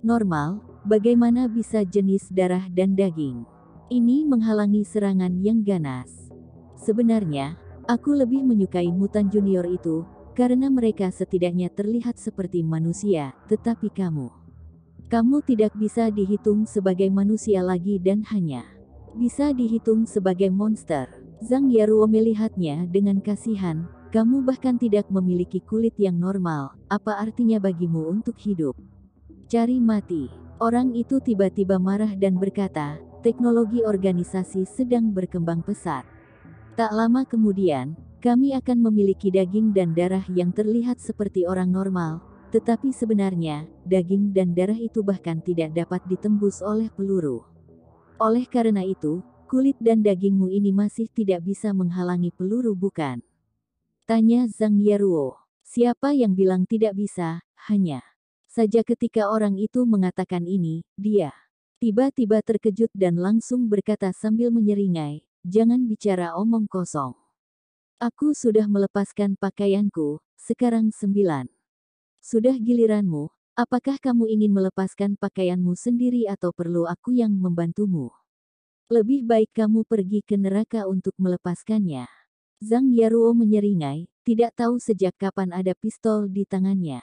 normal. Bagaimana bisa jenis darah dan daging ini menghalangi serangan yang ganas? Sebenarnya, aku lebih menyukai mutan junior itu, karena mereka setidaknya terlihat seperti manusia, tetapi kamu tidak bisa dihitung sebagai manusia lagi dan hanya bisa dihitung sebagai monster. Zhang Yaruo melihatnya dengan kasihan, kamu bahkan tidak memiliki kulit yang normal, apa artinya bagimu untuk hidup? Cari mati. Orang itu tiba-tiba marah dan berkata, teknologi organisasi sedang berkembang pesat. Tak lama kemudian, kami akan memiliki daging dan darah yang terlihat seperti orang normal, tetapi sebenarnya, daging dan darah itu bahkan tidak dapat ditembus oleh peluru. Oleh karena itu, kulit dan dagingmu ini masih tidak bisa menghalangi peluru, bukan? Tanya Zhang Yaruo. Siapa yang bilang tidak bisa? Hanya saja ketika orang itu mengatakan ini, dia tiba-tiba terkejut dan langsung berkata sambil menyeringai, jangan bicara omong kosong. Aku sudah melepaskan pakaianku, sekarang 9. Sudah giliranmu, apakah kamu ingin melepaskan pakaianmu sendiri atau perlu aku yang membantumu? Lebih baik kamu pergi ke neraka untuk melepaskannya. Zhang Yaruo menyeringai, tidak tahu sejak kapan ada pistol di tangannya.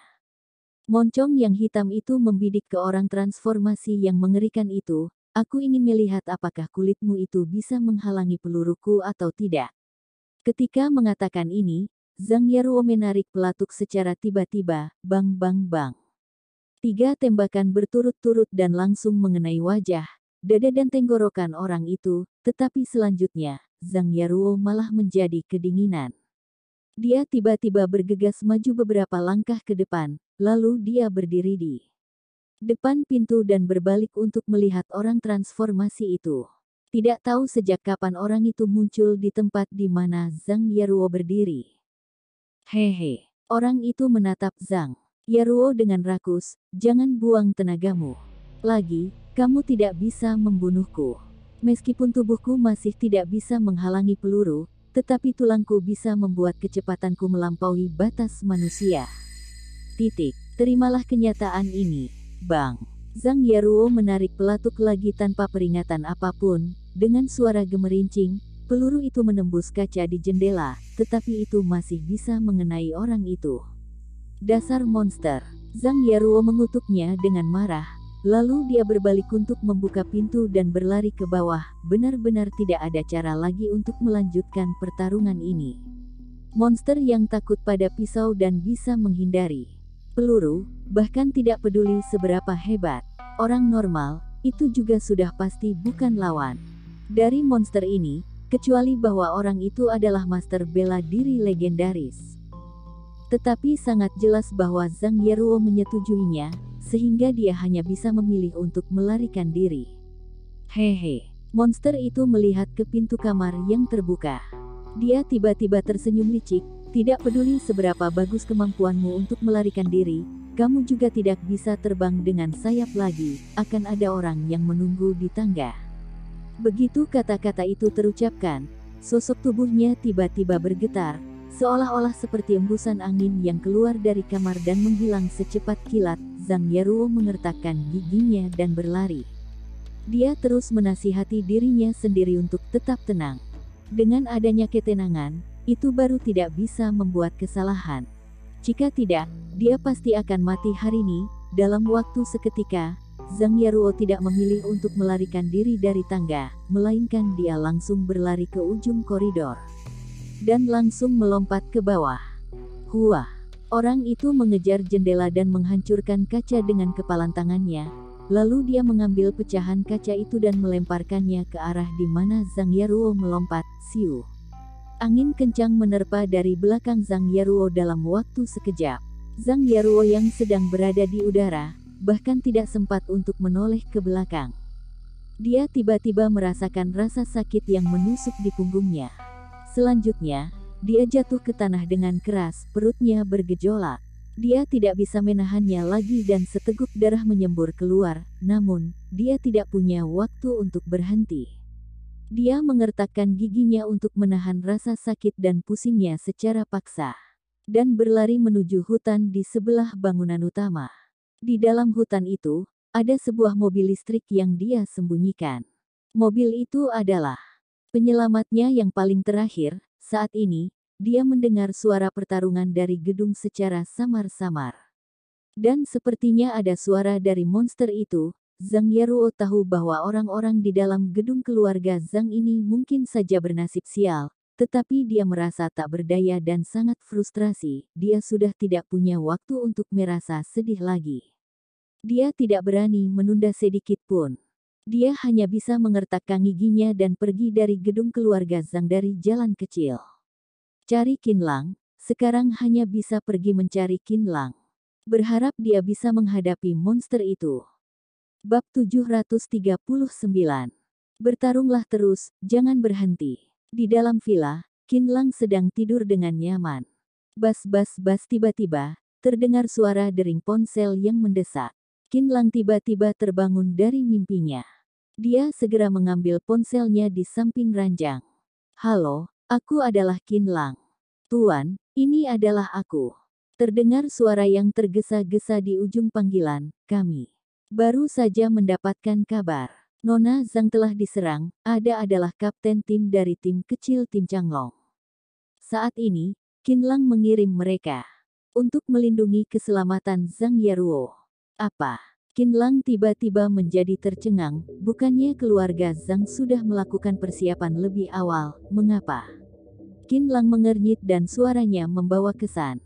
Moncong yang hitam itu membidik ke orang transformasi yang mengerikan itu, aku ingin melihat apakah kulitmu itu bisa menghalangi peluruku atau tidak. Ketika mengatakan ini, Zhang Yaruo menarik pelatuk secara tiba-tiba, bang bang bang. 3 tembakan berturut-turut dan langsung mengenai wajah, dada dan tenggorokan orang itu, tetapi selanjutnya, Zhang Yaruo malah menjadi kedinginan. Dia tiba-tiba bergegas maju beberapa langkah ke depan, lalu dia berdiri di depan pintu dan berbalik untuk melihat orang transformasi itu. Tidak tahu sejak kapan orang itu muncul di tempat di mana Zhang Yaruo berdiri. Hehe, orang itu menatap Zhang Yaruo dengan rakus, jangan buang tenagamu lagi, kamu tidak bisa membunuhku. Meskipun tubuhku masih tidak bisa menghalangi peluru, tetapi tulangku bisa membuat kecepatanku melampaui batas manusia. Terimalah kenyataan ini, Bang. Zhang Yaruo menarik pelatuk lagi tanpa peringatan apapun, dengan suara gemerincing, peluru itu menembus kaca di jendela, tetapi itu masih bisa mengenai orang itu. Dasar monster. Zhang Yaruo mengutuknya dengan marah. Lalu dia berbalik untuk membuka pintu dan berlari ke bawah. Benar-benar tidak ada cara lagi untuk melanjutkan pertarungan ini. Monster yang takut pada pisau dan bisa menghindari peluru, bahkan tidak peduli seberapa hebat orang normal, itu juga sudah pasti bukan lawan dari monster ini, kecuali bahwa orang itu adalah master bela diri legendaris. Tetapi sangat jelas bahwa Zhang Yaruo menyetujuinya, sehingga dia hanya bisa memilih untuk melarikan diri. Hehe, monster itu melihat ke pintu kamar yang terbuka. Dia tiba-tiba tersenyum licik, tidak peduli seberapa bagus kemampuanmu untuk melarikan diri, kamu juga tidak bisa terbang dengan sayap lagi, akan ada orang yang menunggu di tangga. Begitu kata-kata itu terucapkan, sosok tubuhnya tiba-tiba bergetar, seolah-olah seperti embusan angin yang keluar dari kamar dan menghilang secepat kilat. Zhang Yaruo mengertakkan giginya dan berlari. Dia terus menasihati dirinya sendiri untuk tetap tenang. Dengan adanya ketenangan, itu baru tidak bisa membuat kesalahan. Jika tidak, dia pasti akan mati hari ini. Dalam waktu seketika, Zhang Yaruo tidak memilih untuk melarikan diri dari tangga, melainkan dia langsung berlari ke ujung koridor. Dan langsung melompat ke bawah. Huah! Orang itu mengejar jendela dan menghancurkan kaca dengan kepalan tangannya. Lalu dia mengambil pecahan kaca itu dan melemparkannya ke arah di mana Zhang Yaruo melompat. Siu! Angin kencang menerpa dari belakang Zhang Yaruo dalam waktu sekejap. Zhang Yaruo yang sedang berada di udara, bahkan tidak sempat untuk menoleh ke belakang. Dia tiba-tiba merasakan rasa sakit yang menusuk di punggungnya. Selanjutnya, dia jatuh ke tanah dengan keras, perutnya bergejolak. Dia tidak bisa menahannya lagi dan seteguk darah menyembur keluar, namun, dia tidak punya waktu untuk berhenti. Dia mengertakkan giginya untuk menahan rasa sakit dan pusingnya secara paksa. Dan berlari menuju hutan di sebelah bangunan utama. Di dalam hutan itu, ada sebuah mobil listrik yang dia sembunyikan. Mobil itu adalah penyelamatnya yang paling terakhir. Saat ini, dia mendengar suara pertarungan dari gedung secara samar-samar. Dan sepertinya ada suara dari monster itu. Zhang Yaruo tahu bahwa orang-orang di dalam gedung keluarga Zhang ini mungkin saja bernasib sial, tetapi dia merasa tak berdaya dan sangat frustrasi. Dia sudah tidak punya waktu untuk merasa sedih lagi. Dia tidak berani menunda sedikit pun. Dia hanya bisa mengertakkan giginya dan pergi dari gedung keluarga Zhang dari jalan kecil. Cari Qinlang, sekarang hanya bisa pergi mencari Qinlang. Berharap dia bisa menghadapi monster itu. Bab 739. Bertarunglah terus, jangan berhenti. Di dalam villa, Qinlang sedang tidur dengan nyaman. Bas-bas-bas tiba-tiba, terdengar suara dering ponsel yang mendesak. Qinlang tiba-tiba terbangun dari mimpinya. Dia segera mengambil ponselnya di samping ranjang. Halo, aku adalah Qinlang. Tuan, ini adalah aku. Terdengar suara yang tergesa-gesa di ujung panggilan, kami baru saja mendapatkan kabar. Nona Zhang telah diserang, adalah kapten tim dari tim kecil tim Changlong. Saat ini, Qinlang mengirim mereka untuk melindungi keselamatan Zhang Yaruo. Apa? Qinlang tiba-tiba menjadi tercengang, bukannya keluarga Zhang sudah melakukan persiapan lebih awal, mengapa? Qinlang mengernyit dan suaranya membawa kesan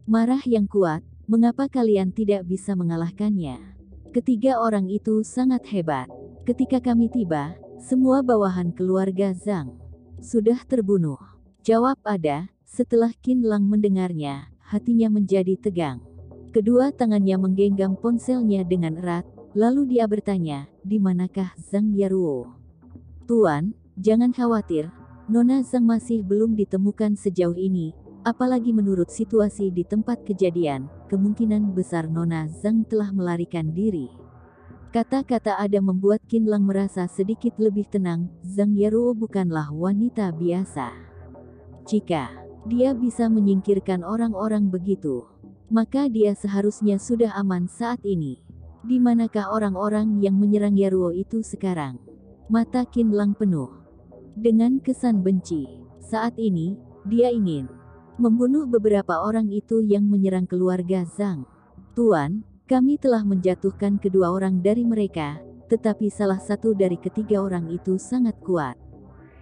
marah yang kuat, mengapa kalian tidak bisa mengalahkannya? Ketiga orang itu sangat hebat. Ketika kami tiba, semua bawahan keluarga Zhang sudah terbunuh. Jawab ada, setelah Qinlang mendengarnya, hatinya menjadi tegang. Kedua tangannya menggenggam ponselnya dengan erat, lalu dia bertanya, di manakah Zhang Yaruo? Tuan, jangan khawatir, Nona Zhang masih belum ditemukan sejauh ini, apalagi menurut situasi di tempat kejadian, kemungkinan besar Nona Zhang telah melarikan diri. Kata-kata ada membuat Qinlang merasa sedikit lebih tenang. Zhang Yaruo bukanlah wanita biasa. Jika dia bisa menyingkirkan orang-orang begitu, maka dia seharusnya sudah aman saat ini. Di manakah orang-orang yang menyerang Yaruo itu sekarang? Mata Qinlang penuh dengan kesan benci. Saat ini, dia ingin membunuh beberapa orang itu yang menyerang keluarga Zhang. Tuan, kami telah menjatuhkan kedua orang dari mereka, tetapi salah satu dari ketiga orang itu sangat kuat.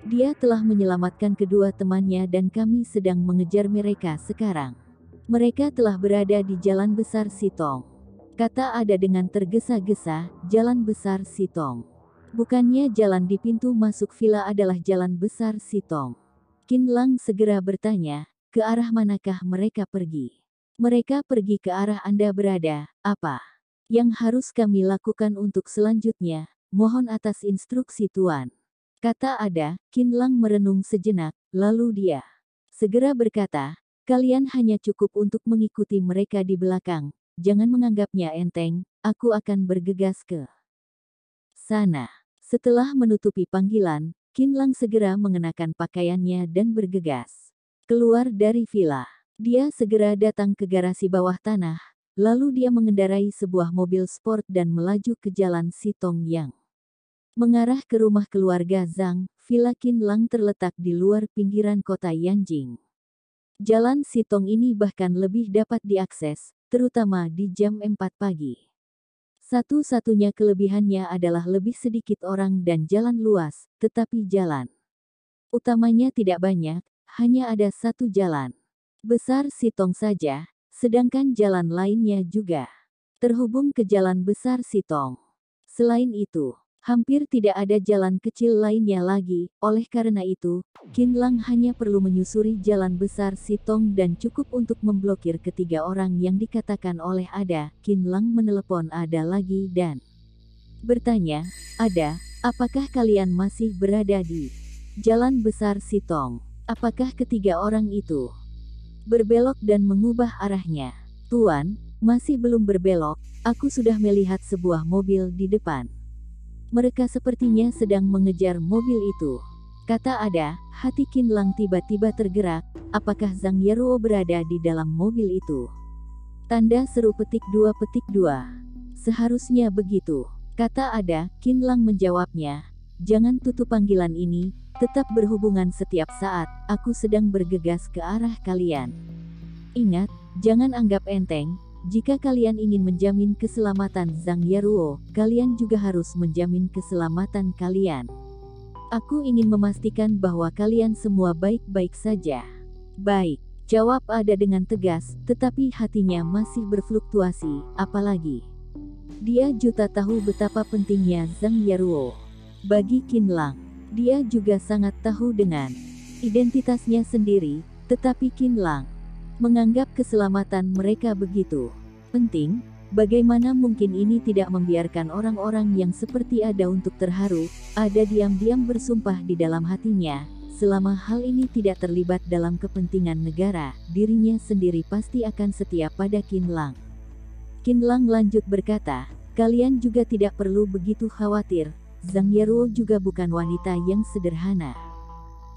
Dia telah menyelamatkan kedua temannya dan kami sedang mengejar mereka sekarang. Mereka telah berada di Jalan Besar Sitong. Kata Ada dengan tergesa-gesa, Jalan Besar Sitong. Bukannya jalan di pintu masuk villa adalah Jalan Besar Sitong? Qin Lang segera bertanya, ke arah manakah mereka pergi? Mereka pergi ke arah Anda berada. Apa yang harus kami lakukan untuk selanjutnya? Mohon atas instruksi Tuan. Kata Ada. Qin Lang merenung sejenak, lalu dia segera berkata, kalian hanya cukup untuk mengikuti mereka di belakang. Jangan menganggapnya enteng, aku akan bergegas ke sana. Setelah menutupi panggilan, Qin Lang segera mengenakan pakaiannya dan bergegas keluar dari villa. Dia segera datang ke garasi bawah tanah, lalu dia mengendarai sebuah mobil sport dan melaju ke Jalan Sitong yang mengarah ke rumah keluarga Zhang. Villa Qin Lang terletak di luar pinggiran kota Yanjing. Jalan Sitong ini bahkan lebih dapat diakses, terutama di jam 4 pagi. Satu-satunya kelebihannya adalah lebih sedikit orang dan jalan luas, tetapi jalan utamanya tidak banyak, hanya ada satu jalan besar Sitong saja, sedangkan jalan lainnya juga terhubung ke Jalan Besar Sitong. Selain itu, hampir tidak ada jalan kecil lainnya lagi, oleh karena itu, Qin Lang hanya perlu menyusuri Jalan Besar Sitong dan cukup untuk memblokir ketiga orang yang dikatakan oleh Ada. Qin Lang menelepon Ada lagi dan bertanya, Ada, apakah kalian masih berada di Jalan Besar Sitong? Apakah ketiga orang itu berbelok dan mengubah arahnya? Tuan, masih belum berbelok, aku sudah melihat sebuah mobil di depan. Mereka sepertinya sedang mengejar mobil itu. Kata Ada. Hati Qin Lang tiba-tiba tergerak, apakah Zhang Yaruo berada di dalam mobil itu? Tanda seru petik 2. Seharusnya begitu. Kata Ada. Qin Lang menjawabnya, jangan tutup panggilan ini, tetap berhubungan setiap saat, aku sedang bergegas ke arah kalian. Ingat, jangan anggap enteng, jika kalian ingin menjamin keselamatan Zhang Yaruo, kalian juga harus menjamin keselamatan kalian. Aku ingin memastikan bahwa kalian semua baik-baik saja. Baik, jawab Ada dengan tegas, tetapi hatinya masih berfluktuasi, apalagi dia juga tahu betapa pentingnya Zhang Yaruo bagi Qin Lang. Dia juga sangat tahu dengan identitasnya sendiri, tetapi Qin Lang menganggap keselamatan mereka begitu penting. Bagaimana mungkin ini tidak membiarkan orang-orang yang seperti Ada untuk terharu? Ada diam-diam bersumpah di dalam hatinya, selama hal ini tidak terlibat dalam kepentingan negara, dirinya sendiri pasti akan setia pada Qin Lang. Qin Lang lanjut berkata, kalian juga tidak perlu begitu khawatir, Zhang Yaruo juga bukan wanita yang sederhana.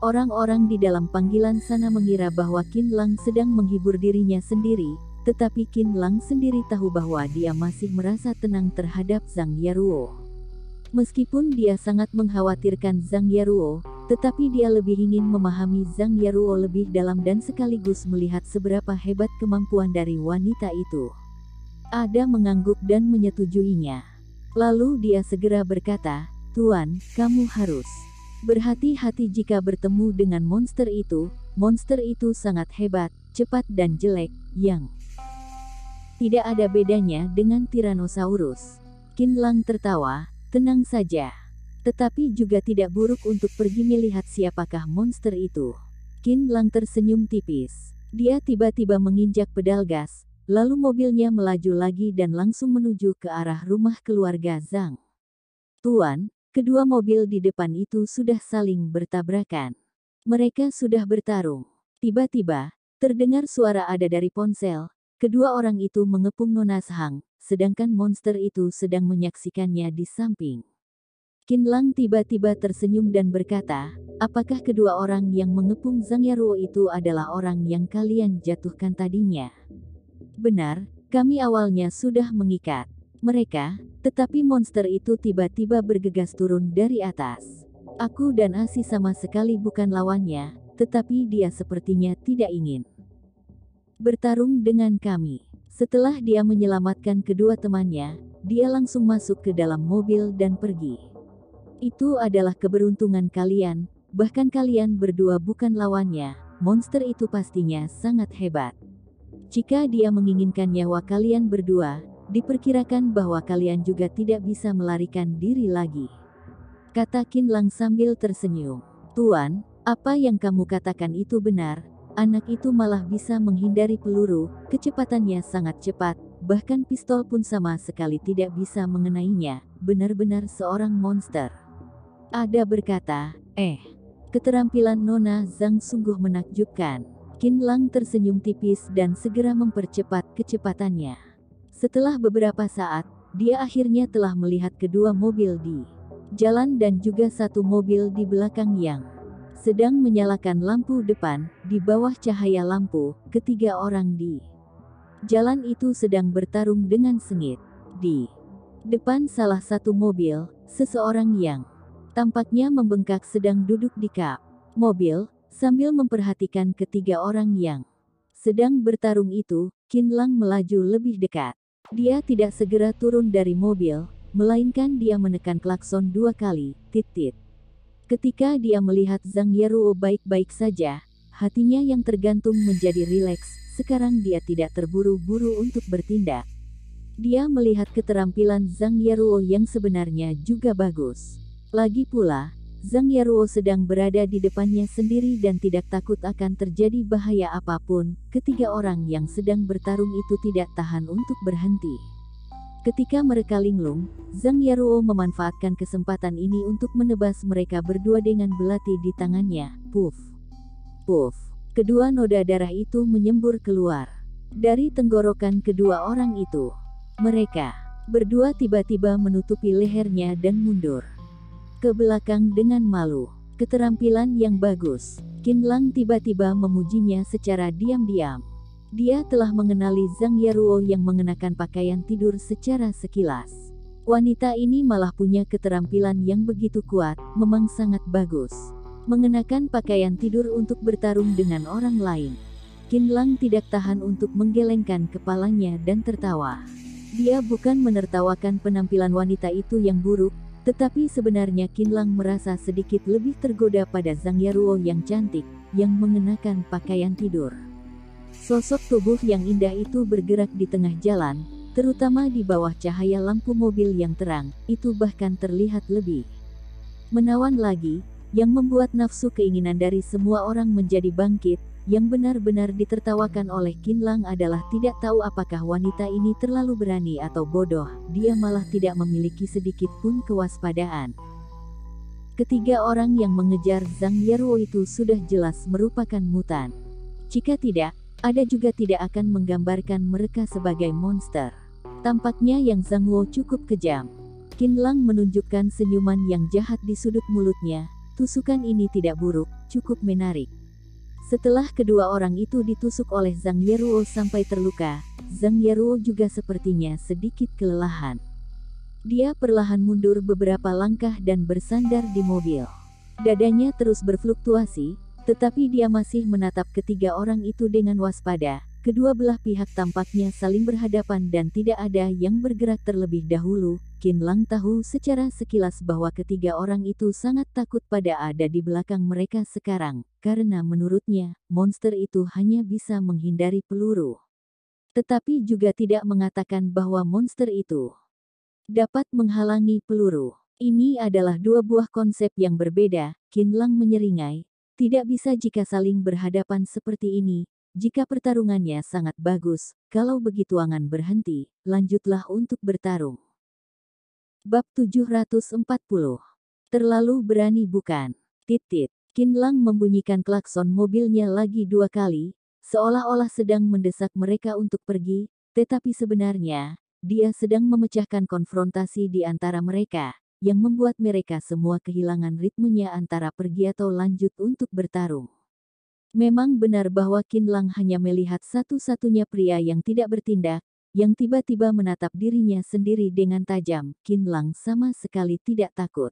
Orang-orang di dalam panggilan sana mengira bahwa Qin Lang sedang menghibur dirinya sendiri, tetapi Qin Lang sendiri tahu bahwa dia masih merasa tenang terhadap Zhang Yaruo. Meskipun dia sangat mengkhawatirkan Zhang Yaruo, tetapi dia lebih ingin memahami Zhang Yaruo lebih dalam dan sekaligus melihat seberapa hebat kemampuan dari wanita itu. Ada mengangguk dan menyetujuinya. Lalu dia segera berkata, Tuan, kamu harus berhati-hati jika bertemu dengan monster itu. Monster itu sangat hebat, cepat dan jelek, yang tidak ada bedanya dengan Tyrannosaurus. Qin Lang tertawa, tenang saja. Tetapi juga tidak buruk untuk pergi melihat siapakah monster itu. Qin Lang tersenyum tipis. Dia tiba-tiba menginjak pedal gas, lalu mobilnya melaju lagi dan langsung menuju ke arah rumah keluarga Zhang. Tuan, kedua mobil di depan itu sudah saling bertabrakan. Mereka sudah bertarung. Tiba-tiba, terdengar suara Ada dari ponsel. Kedua orang itu mengepung Nona Zhang, sedangkan monster itu sedang menyaksikannya di samping. Qin Lang tiba-tiba tersenyum dan berkata, apakah kedua orang yang mengepung Zhang Yaruo itu adalah orang yang kalian jatuhkan tadinya? Benar, kami awalnya sudah mengikat mereka, tetapi monster itu tiba-tiba bergegas turun dari atas. Aku dan Asi sama sekali bukan lawannya, tetapi dia sepertinya tidak ingin Bertarung dengan kami. Setelah dia menyelamatkan kedua temannya, dia langsung masuk ke dalam mobil dan pergi. Itu adalah keberuntungan kalian, bahkan kalian berdua bukan lawannya. Monster itu pastinya sangat hebat. Jika dia menginginkan nyawa kalian berdua, diperkirakan bahwa kalian juga tidak bisa melarikan diri lagi. Kata Qin Lang sambil tersenyum. Tuan, apa yang kamu katakan itu benar. Anak itu malah bisa menghindari peluru, kecepatannya sangat cepat, bahkan pistol pun sama sekali tidak bisa mengenainya, benar-benar seorang monster. Ada berkata, keterampilan Nona Zhang sungguh menakjubkan. Qin Lang tersenyum tipis dan segera mempercepat kecepatannya. Setelah beberapa saat, dia akhirnya telah melihat kedua mobil di jalan dan juga satu mobil di belakang yang sedang menyalakan lampu depan. Di bawah cahaya lampu, ketiga orang di jalan itu sedang bertarung dengan sengit. Di depan salah satu mobil, seseorang yang tampaknya membengkak sedang duduk di kap mobil, sambil memperhatikan ketiga orang yang sedang bertarung itu. Qin Lang melaju lebih dekat. Dia tidak segera turun dari mobil, melainkan dia menekan klakson 2 kali, tit-tit. Ketika dia melihat Zhang Yeruo baik-baik saja, hatinya yang tergantung menjadi rileks. Sekarang dia tidak terburu-buru untuk bertindak. Dia melihat keterampilan Zhang Yeruo yang sebenarnya juga bagus. Lagi pula, Zhang Yeruo sedang berada di depannya sendiri dan tidak takut akan terjadi bahaya apapun. Ketiga orang yang sedang bertarung itu tidak tahan untuk berhenti. Ketika mereka linglung, Zhang Yeruo memanfaatkan kesempatan ini untuk menebas mereka berdua dengan belati di tangannya. Puff, puff. Kedua noda darah itu menyembur keluar dari tenggorokan kedua orang itu. Mereka berdua tiba-tiba menutupi lehernya dan mundur ke belakang dengan malu. Keterampilan yang bagus. Qin Lang tiba-tiba memujinya secara diam-diam. Dia telah mengenali Zhang Yeruo yang mengenakan pakaian tidur secara sekilas. Wanita ini malah punya keterampilan yang begitu kuat, memang sangat bagus. Mengenakan pakaian tidur untuk bertarung dengan orang lain. Qin Lang tidak tahan untuk menggelengkan kepalanya dan tertawa. Dia bukan menertawakan penampilan wanita itu yang buruk, tetapi sebenarnya Qin Lang merasa sedikit lebih tergoda pada Zhang Yeruo yang cantik, yang mengenakan pakaian tidur. Sosok tubuh yang indah itu bergerak di tengah jalan, terutama di bawah cahaya lampu mobil yang terang, itu bahkan terlihat lebih menawan lagi, yang membuat nafsu keinginan dari semua orang menjadi bangkit. Yang benar-benar ditertawakan oleh Qin Lang adalah tidak tahu apakah wanita ini terlalu berani atau bodoh, dia malah tidak memiliki sedikit pun kewaspadaan. Ketiga orang yang mengejar Zhang Yeruo itu sudah jelas merupakan mutan. Jika tidak, ada juga tidak akan menggambarkan mereka sebagai monster. Tampaknya yang Zhang Wo cukup kejam. Qin Lang menunjukkan senyuman yang jahat di sudut mulutnya. Tusukan ini tidak buruk, cukup menarik. Setelah kedua orang itu ditusuk oleh Zhang Yeruo sampai terluka, Zhang Yeruo juga sepertinya sedikit kelelahan. Dia perlahan mundur beberapa langkah dan bersandar di mobil. Dadanya terus berfluktuasi, tetapi dia masih menatap ketiga orang itu dengan waspada. Kedua belah pihak tampaknya saling berhadapan dan tidak ada yang bergerak terlebih dahulu. Qin Lang tahu secara sekilas bahwa ketiga orang itu sangat takut pada ada di belakang mereka sekarang, karena menurutnya, monster itu hanya bisa menghindari peluru. Tetapi juga tidak mengatakan bahwa monster itu dapat menghalangi peluru. Ini adalah dua buah konsep yang berbeda. Qin Lang menyeringai. Tidak bisa jika saling berhadapan seperti ini. Jika pertarungannya sangat bagus, kalau begitu angan berhenti, lanjutlah untuk bertarung. Bab 740. Terlalu berani bukan? Tit-tit. Qin Lang membunyikan klakson mobilnya lagi 2 kali, seolah-olah sedang mendesak mereka untuk pergi, tetapi sebenarnya, dia sedang memecahkan konfrontasi di antara mereka, yang membuat mereka semua kehilangan ritmenya antara pergi atau lanjut untuk bertarung. Memang benar bahwa Qin Lang hanya melihat satu-satunya pria yang tidak bertindak, yang tiba-tiba menatap dirinya sendiri dengan tajam. Qin Lang sama sekali tidak takut.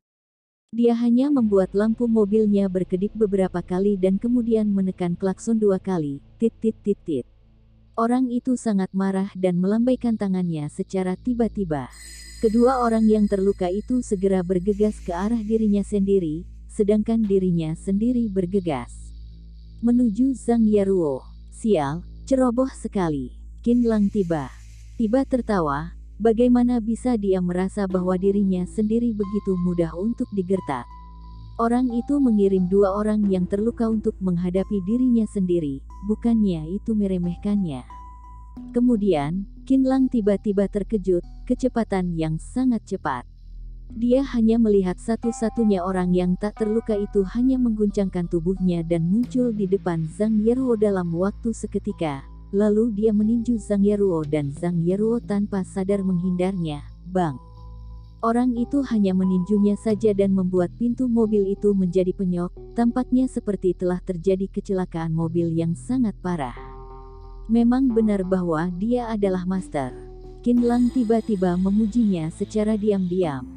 Dia hanya membuat lampu mobilnya berkedip beberapa kali dan kemudian menekan klakson 2 kali, tit-tit-tit-tit. Orang itu sangat marah dan melambaikan tangannya secara tiba-tiba. Kedua orang yang terluka itu segera bergegas ke arah dirinya sendiri, sedangkan dirinya sendiri bergegas menuju Zhang Yaruo. Sial, ceroboh sekali. Qin Lang tiba tertawa. Bagaimana bisa dia merasa bahwa dirinya sendiri begitu mudah untuk digertak? Orang itu mengirim dua orang yang terluka untuk menghadapi dirinya sendiri, bukannya itu meremehkannya. Kemudian, Qin Lang tiba-tiba terkejut, kecepatan yang sangat cepat. Dia hanya melihat satu-satunya orang yang tak terluka itu hanya mengguncangkan tubuhnya dan muncul di depan Zhang Yaruo dalam waktu seketika. Lalu dia meninju Zhang Yaruo dan Zhang Yaruo tanpa sadar menghindarnya. Bang! Orang itu hanya meninjunya saja dan membuat pintu mobil itu menjadi penyok. Tampaknya seperti telah terjadi kecelakaan mobil yang sangat parah. Memang benar bahwa dia adalah master. Qin Lang tiba-tiba memujinya secara diam-diam.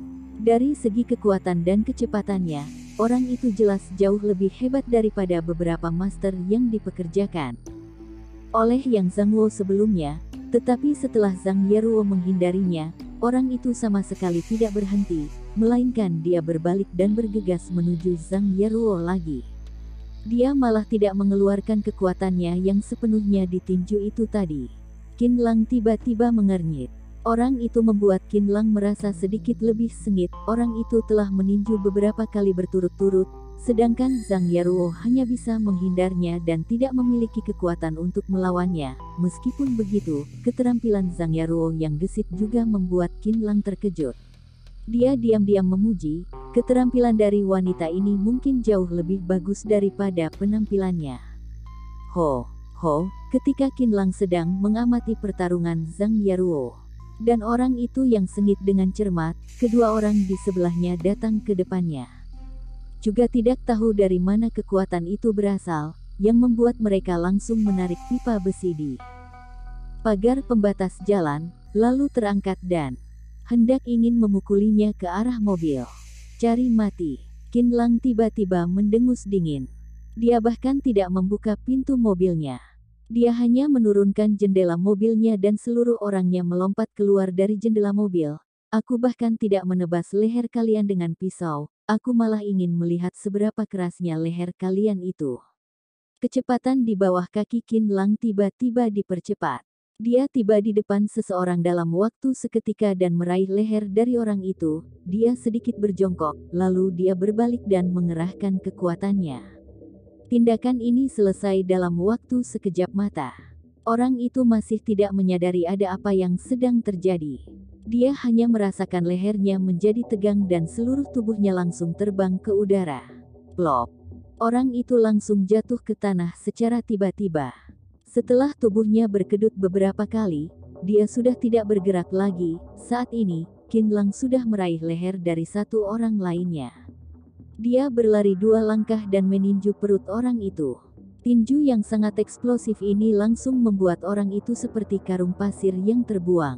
Dari segi kekuatan dan kecepatannya, orang itu jelas jauh lebih hebat daripada beberapa master yang dipekerjakan oleh Yang Zhangwo sebelumnya. Tetapi setelah Zhang Yaruo menghindarinya, orang itu sama sekali tidak berhenti, melainkan dia berbalik dan bergegas menuju Zhang Yaruo lagi. Dia malah tidak mengeluarkan kekuatannya yang sepenuhnya ditinju itu tadi. Qin Lang tiba-tiba mengernyit. Orang itu membuat Qin Lang merasa sedikit lebih sengit. Orang itu telah meninju beberapa kali berturut-turut, sedangkan Zhang Yaruo hanya bisa menghindarnya dan tidak memiliki kekuatan untuk melawannya. Meskipun begitu, keterampilan Zhang Yaruo yang gesit juga membuat Qin Lang terkejut. Dia diam-diam memuji, keterampilan dari wanita ini mungkin jauh lebih bagus daripada penampilannya. Ketika Qin Lang sedang mengamati pertarungan Zhang Yaruo dan orang itu yang sengit dengan cermat, kedua orang di sebelahnya datang ke depannya. Juga tidak tahu dari mana kekuatan itu berasal, yang membuat mereka langsung menarik pipa besi di pagar pembatas jalan, lalu terangkat dan hendak ingin memukulinya ke arah mobil. Cari mati. Qin Lang tiba-tiba mendengus dingin. Dia bahkan tidak membuka pintu mobilnya. Dia hanya menurunkan jendela mobilnya dan seluruh orangnya melompat keluar dari jendela mobil. Aku bahkan tidak menebas leher kalian dengan pisau, aku malah ingin melihat seberapa kerasnya leher kalian itu. Kecepatan di bawah kaki Qin Lang tiba-tiba dipercepat. Dia tiba di depan seseorang dalam waktu seketika dan meraih leher dari orang itu. Dia sedikit berjongkok, lalu dia berbalik dan mengerahkan kekuatannya. Tindakan ini selesai dalam waktu sekejap mata. Orang itu masih tidak menyadari ada apa yang sedang terjadi. Dia hanya merasakan lehernya menjadi tegang dan seluruh tubuhnya langsung terbang ke udara. Plop. Orang itu langsung jatuh ke tanah secara tiba-tiba. Setelah tubuhnya berkedut beberapa kali, dia sudah tidak bergerak lagi. Saat ini, Qin Lang sudah meraih leher dari satu orang lainnya. Dia berlari 2 langkah dan meninju perut orang itu. Tinju yang sangat eksplosif ini langsung membuat orang itu seperti karung pasir yang terbuang.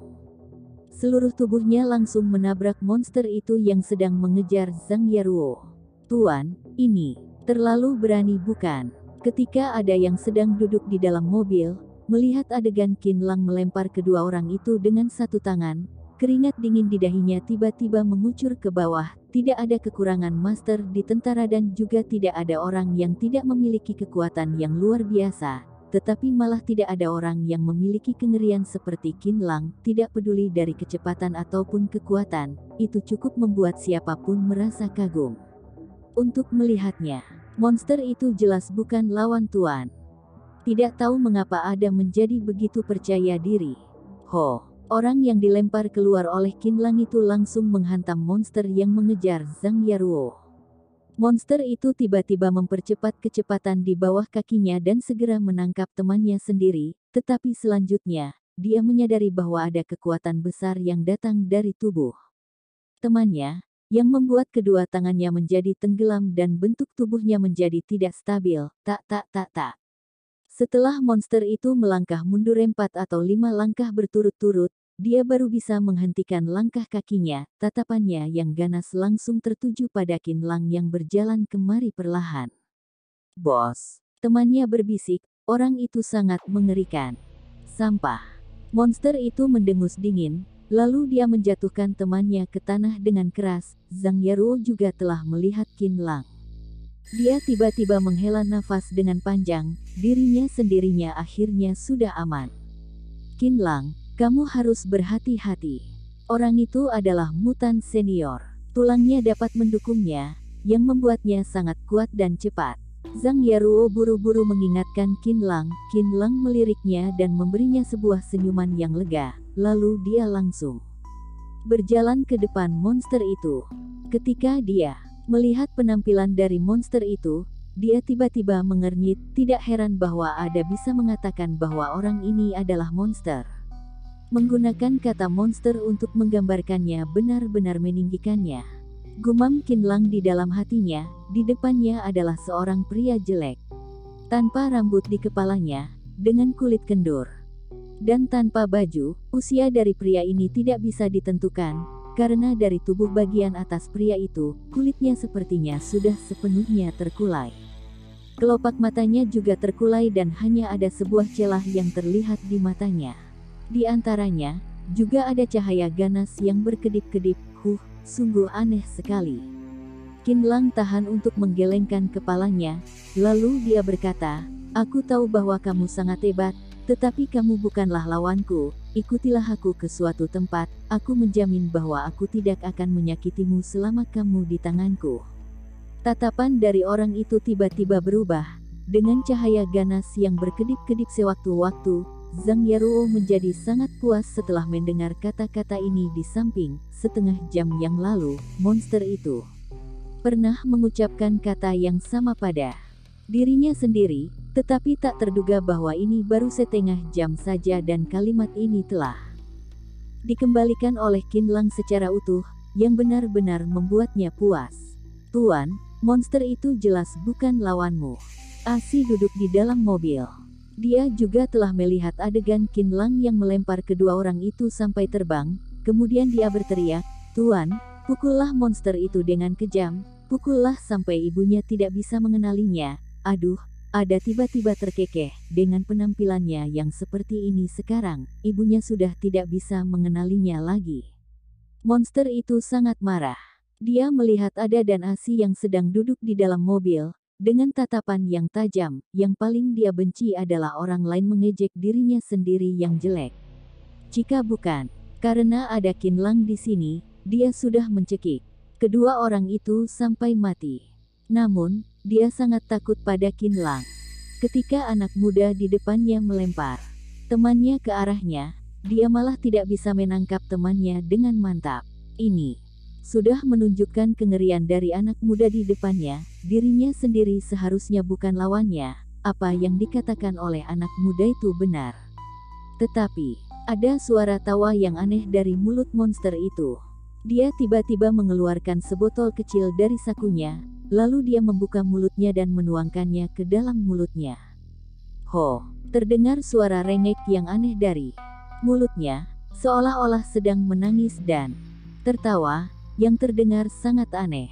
Seluruh tubuhnya langsung menabrak monster itu yang sedang mengejar Zhang Yaruo. Tuan, ini terlalu berani bukan? Ketika ada yang sedang duduk di dalam mobil, melihat adegan Qin Lang melempar kedua orang itu dengan satu tangan, keringat dingin di dahinya tiba-tiba mengucur ke bawah. Tidak ada kekurangan master di tentara dan juga tidak ada orang yang tidak memiliki kekuatan yang luar biasa. Tetapi malah tidak ada orang yang memiliki kengerian seperti Qin Lang, tidak peduli dari kecepatan ataupun kekuatan, itu cukup membuat siapapun merasa kagum. Untuk melihatnya, monster itu jelas bukan lawan tuan. Tidak tahu mengapa Ada menjadi begitu percaya diri. Orang yang dilempar keluar oleh Qin Lang itu langsung menghantam monster yang mengejar Zhang Yaruo. Monster itu tiba-tiba mempercepat kecepatan di bawah kakinya dan segera menangkap temannya sendiri, tetapi selanjutnya, dia menyadari bahwa ada kekuatan besar yang datang dari tubuh temannya, yang membuat kedua tangannya menjadi tenggelam dan bentuk tubuhnya menjadi tidak stabil. Tak. Setelah monster itu melangkah mundur 4 atau 5 langkah berturut-turut, dia baru bisa menghentikan langkah kakinya. Tatapannya yang ganas langsung tertuju pada Qin Lang yang berjalan kemari perlahan. Bos, temannya berbisik, orang itu sangat mengerikan. Sampah. Monster itu mendengus dingin, lalu dia menjatuhkan temannya ke tanah dengan keras. Zhang Yaruo juga telah melihat Qin Lang. Dia tiba-tiba menghela nafas dengan panjang, dirinya sendirinya akhirnya sudah aman. Qin Lang, kamu harus berhati-hati. Orang itu adalah mutan senior. Tulangnya dapat mendukungnya, yang membuatnya sangat kuat dan cepat. Zhang Yaruo buru-buru mengingatkan Qin Lang. Qin Lang meliriknya dan memberinya sebuah senyuman yang lega, lalu dia langsung berjalan ke depan monster itu. Ketika dia melihat penampilan dari monster itu, dia tiba-tiba mengernyit. Tidak heran bahwa ada bisa mengatakan bahwa orang ini adalah monster. Menggunakan kata monster untuk menggambarkannya benar-benar meninggikannya. Gumam Qin Lang di dalam hatinya, di depannya adalah seorang pria jelek. Tanpa rambut di kepalanya, dengan kulit kendur, dan tanpa baju. Usia dari pria ini tidak bisa ditentukan, karena dari tubuh bagian atas pria itu, kulitnya sepertinya sudah sepenuhnya terkulai. Kelopak matanya juga terkulai dan hanya ada sebuah celah yang terlihat di matanya. Di antaranya, juga ada cahaya ganas yang berkedip-kedip. Sungguh aneh sekali. Qin Lang tahan untuk menggelengkan kepalanya, lalu dia berkata, aku tahu bahwa kamu sangat hebat, tetapi kamu bukanlah lawanku. Ikutilah aku ke suatu tempat, aku menjamin bahwa aku tidak akan menyakitimu selama kamu di tanganku. Tatapan dari orang itu tiba-tiba berubah, dengan cahaya ganas yang berkedip-kedip sewaktu-waktu. Zhang Yaruo menjadi sangat puas setelah mendengar kata-kata ini. Di samping, setengah jam yang lalu, monster itu pernah mengucapkan kata yang sama pada dirinya sendiri, tetapi tak terduga bahwa ini baru setengah jam saja dan kalimat ini telah dikembalikan oleh Qin Lang secara utuh, yang benar-benar membuatnya puas. Tuan, monster itu jelas bukan lawanmu. Asi duduk di dalam mobil. Dia juga telah melihat adegan Qin Lang yang melempar kedua orang itu sampai terbang. Kemudian dia berteriak, Tuan, pukullah monster itu dengan kejam, pukullah sampai ibunya tidak bisa mengenalinya. Aduh, ada tiba-tiba terkekeh, dengan penampilannya yang seperti ini sekarang, ibunya sudah tidak bisa mengenalinya lagi. Monster itu sangat marah. Dia melihat Ada dan Asi yang sedang duduk di dalam mobil, dengan tatapan yang tajam. Yang paling dia benci adalah orang lain mengejek dirinya sendiri yang jelek. Jika bukan karena ada Qin Lang di sini, dia sudah mencekik kedua orang itu sampai mati. Namun, dia sangat takut pada Qin Lang. Ketika anak muda di depannya melempar temannya ke arahnya, dia malah tidak bisa menangkap temannya dengan mantap. Ini sudah menunjukkan kengerian dari anak muda di depannya. Dirinya sendiri seharusnya bukan lawannya. Apa yang dikatakan oleh anak muda itu benar. Tetapi, ada suara tawa yang aneh dari mulut monster itu. Dia tiba-tiba mengeluarkan sebotol kecil dari sakunya, lalu dia membuka mulutnya dan menuangkannya ke dalam mulutnya. Ho, terdengar suara rengek yang aneh dari mulutnya, seolah-olah sedang menangis dan tertawa, yang terdengar sangat aneh.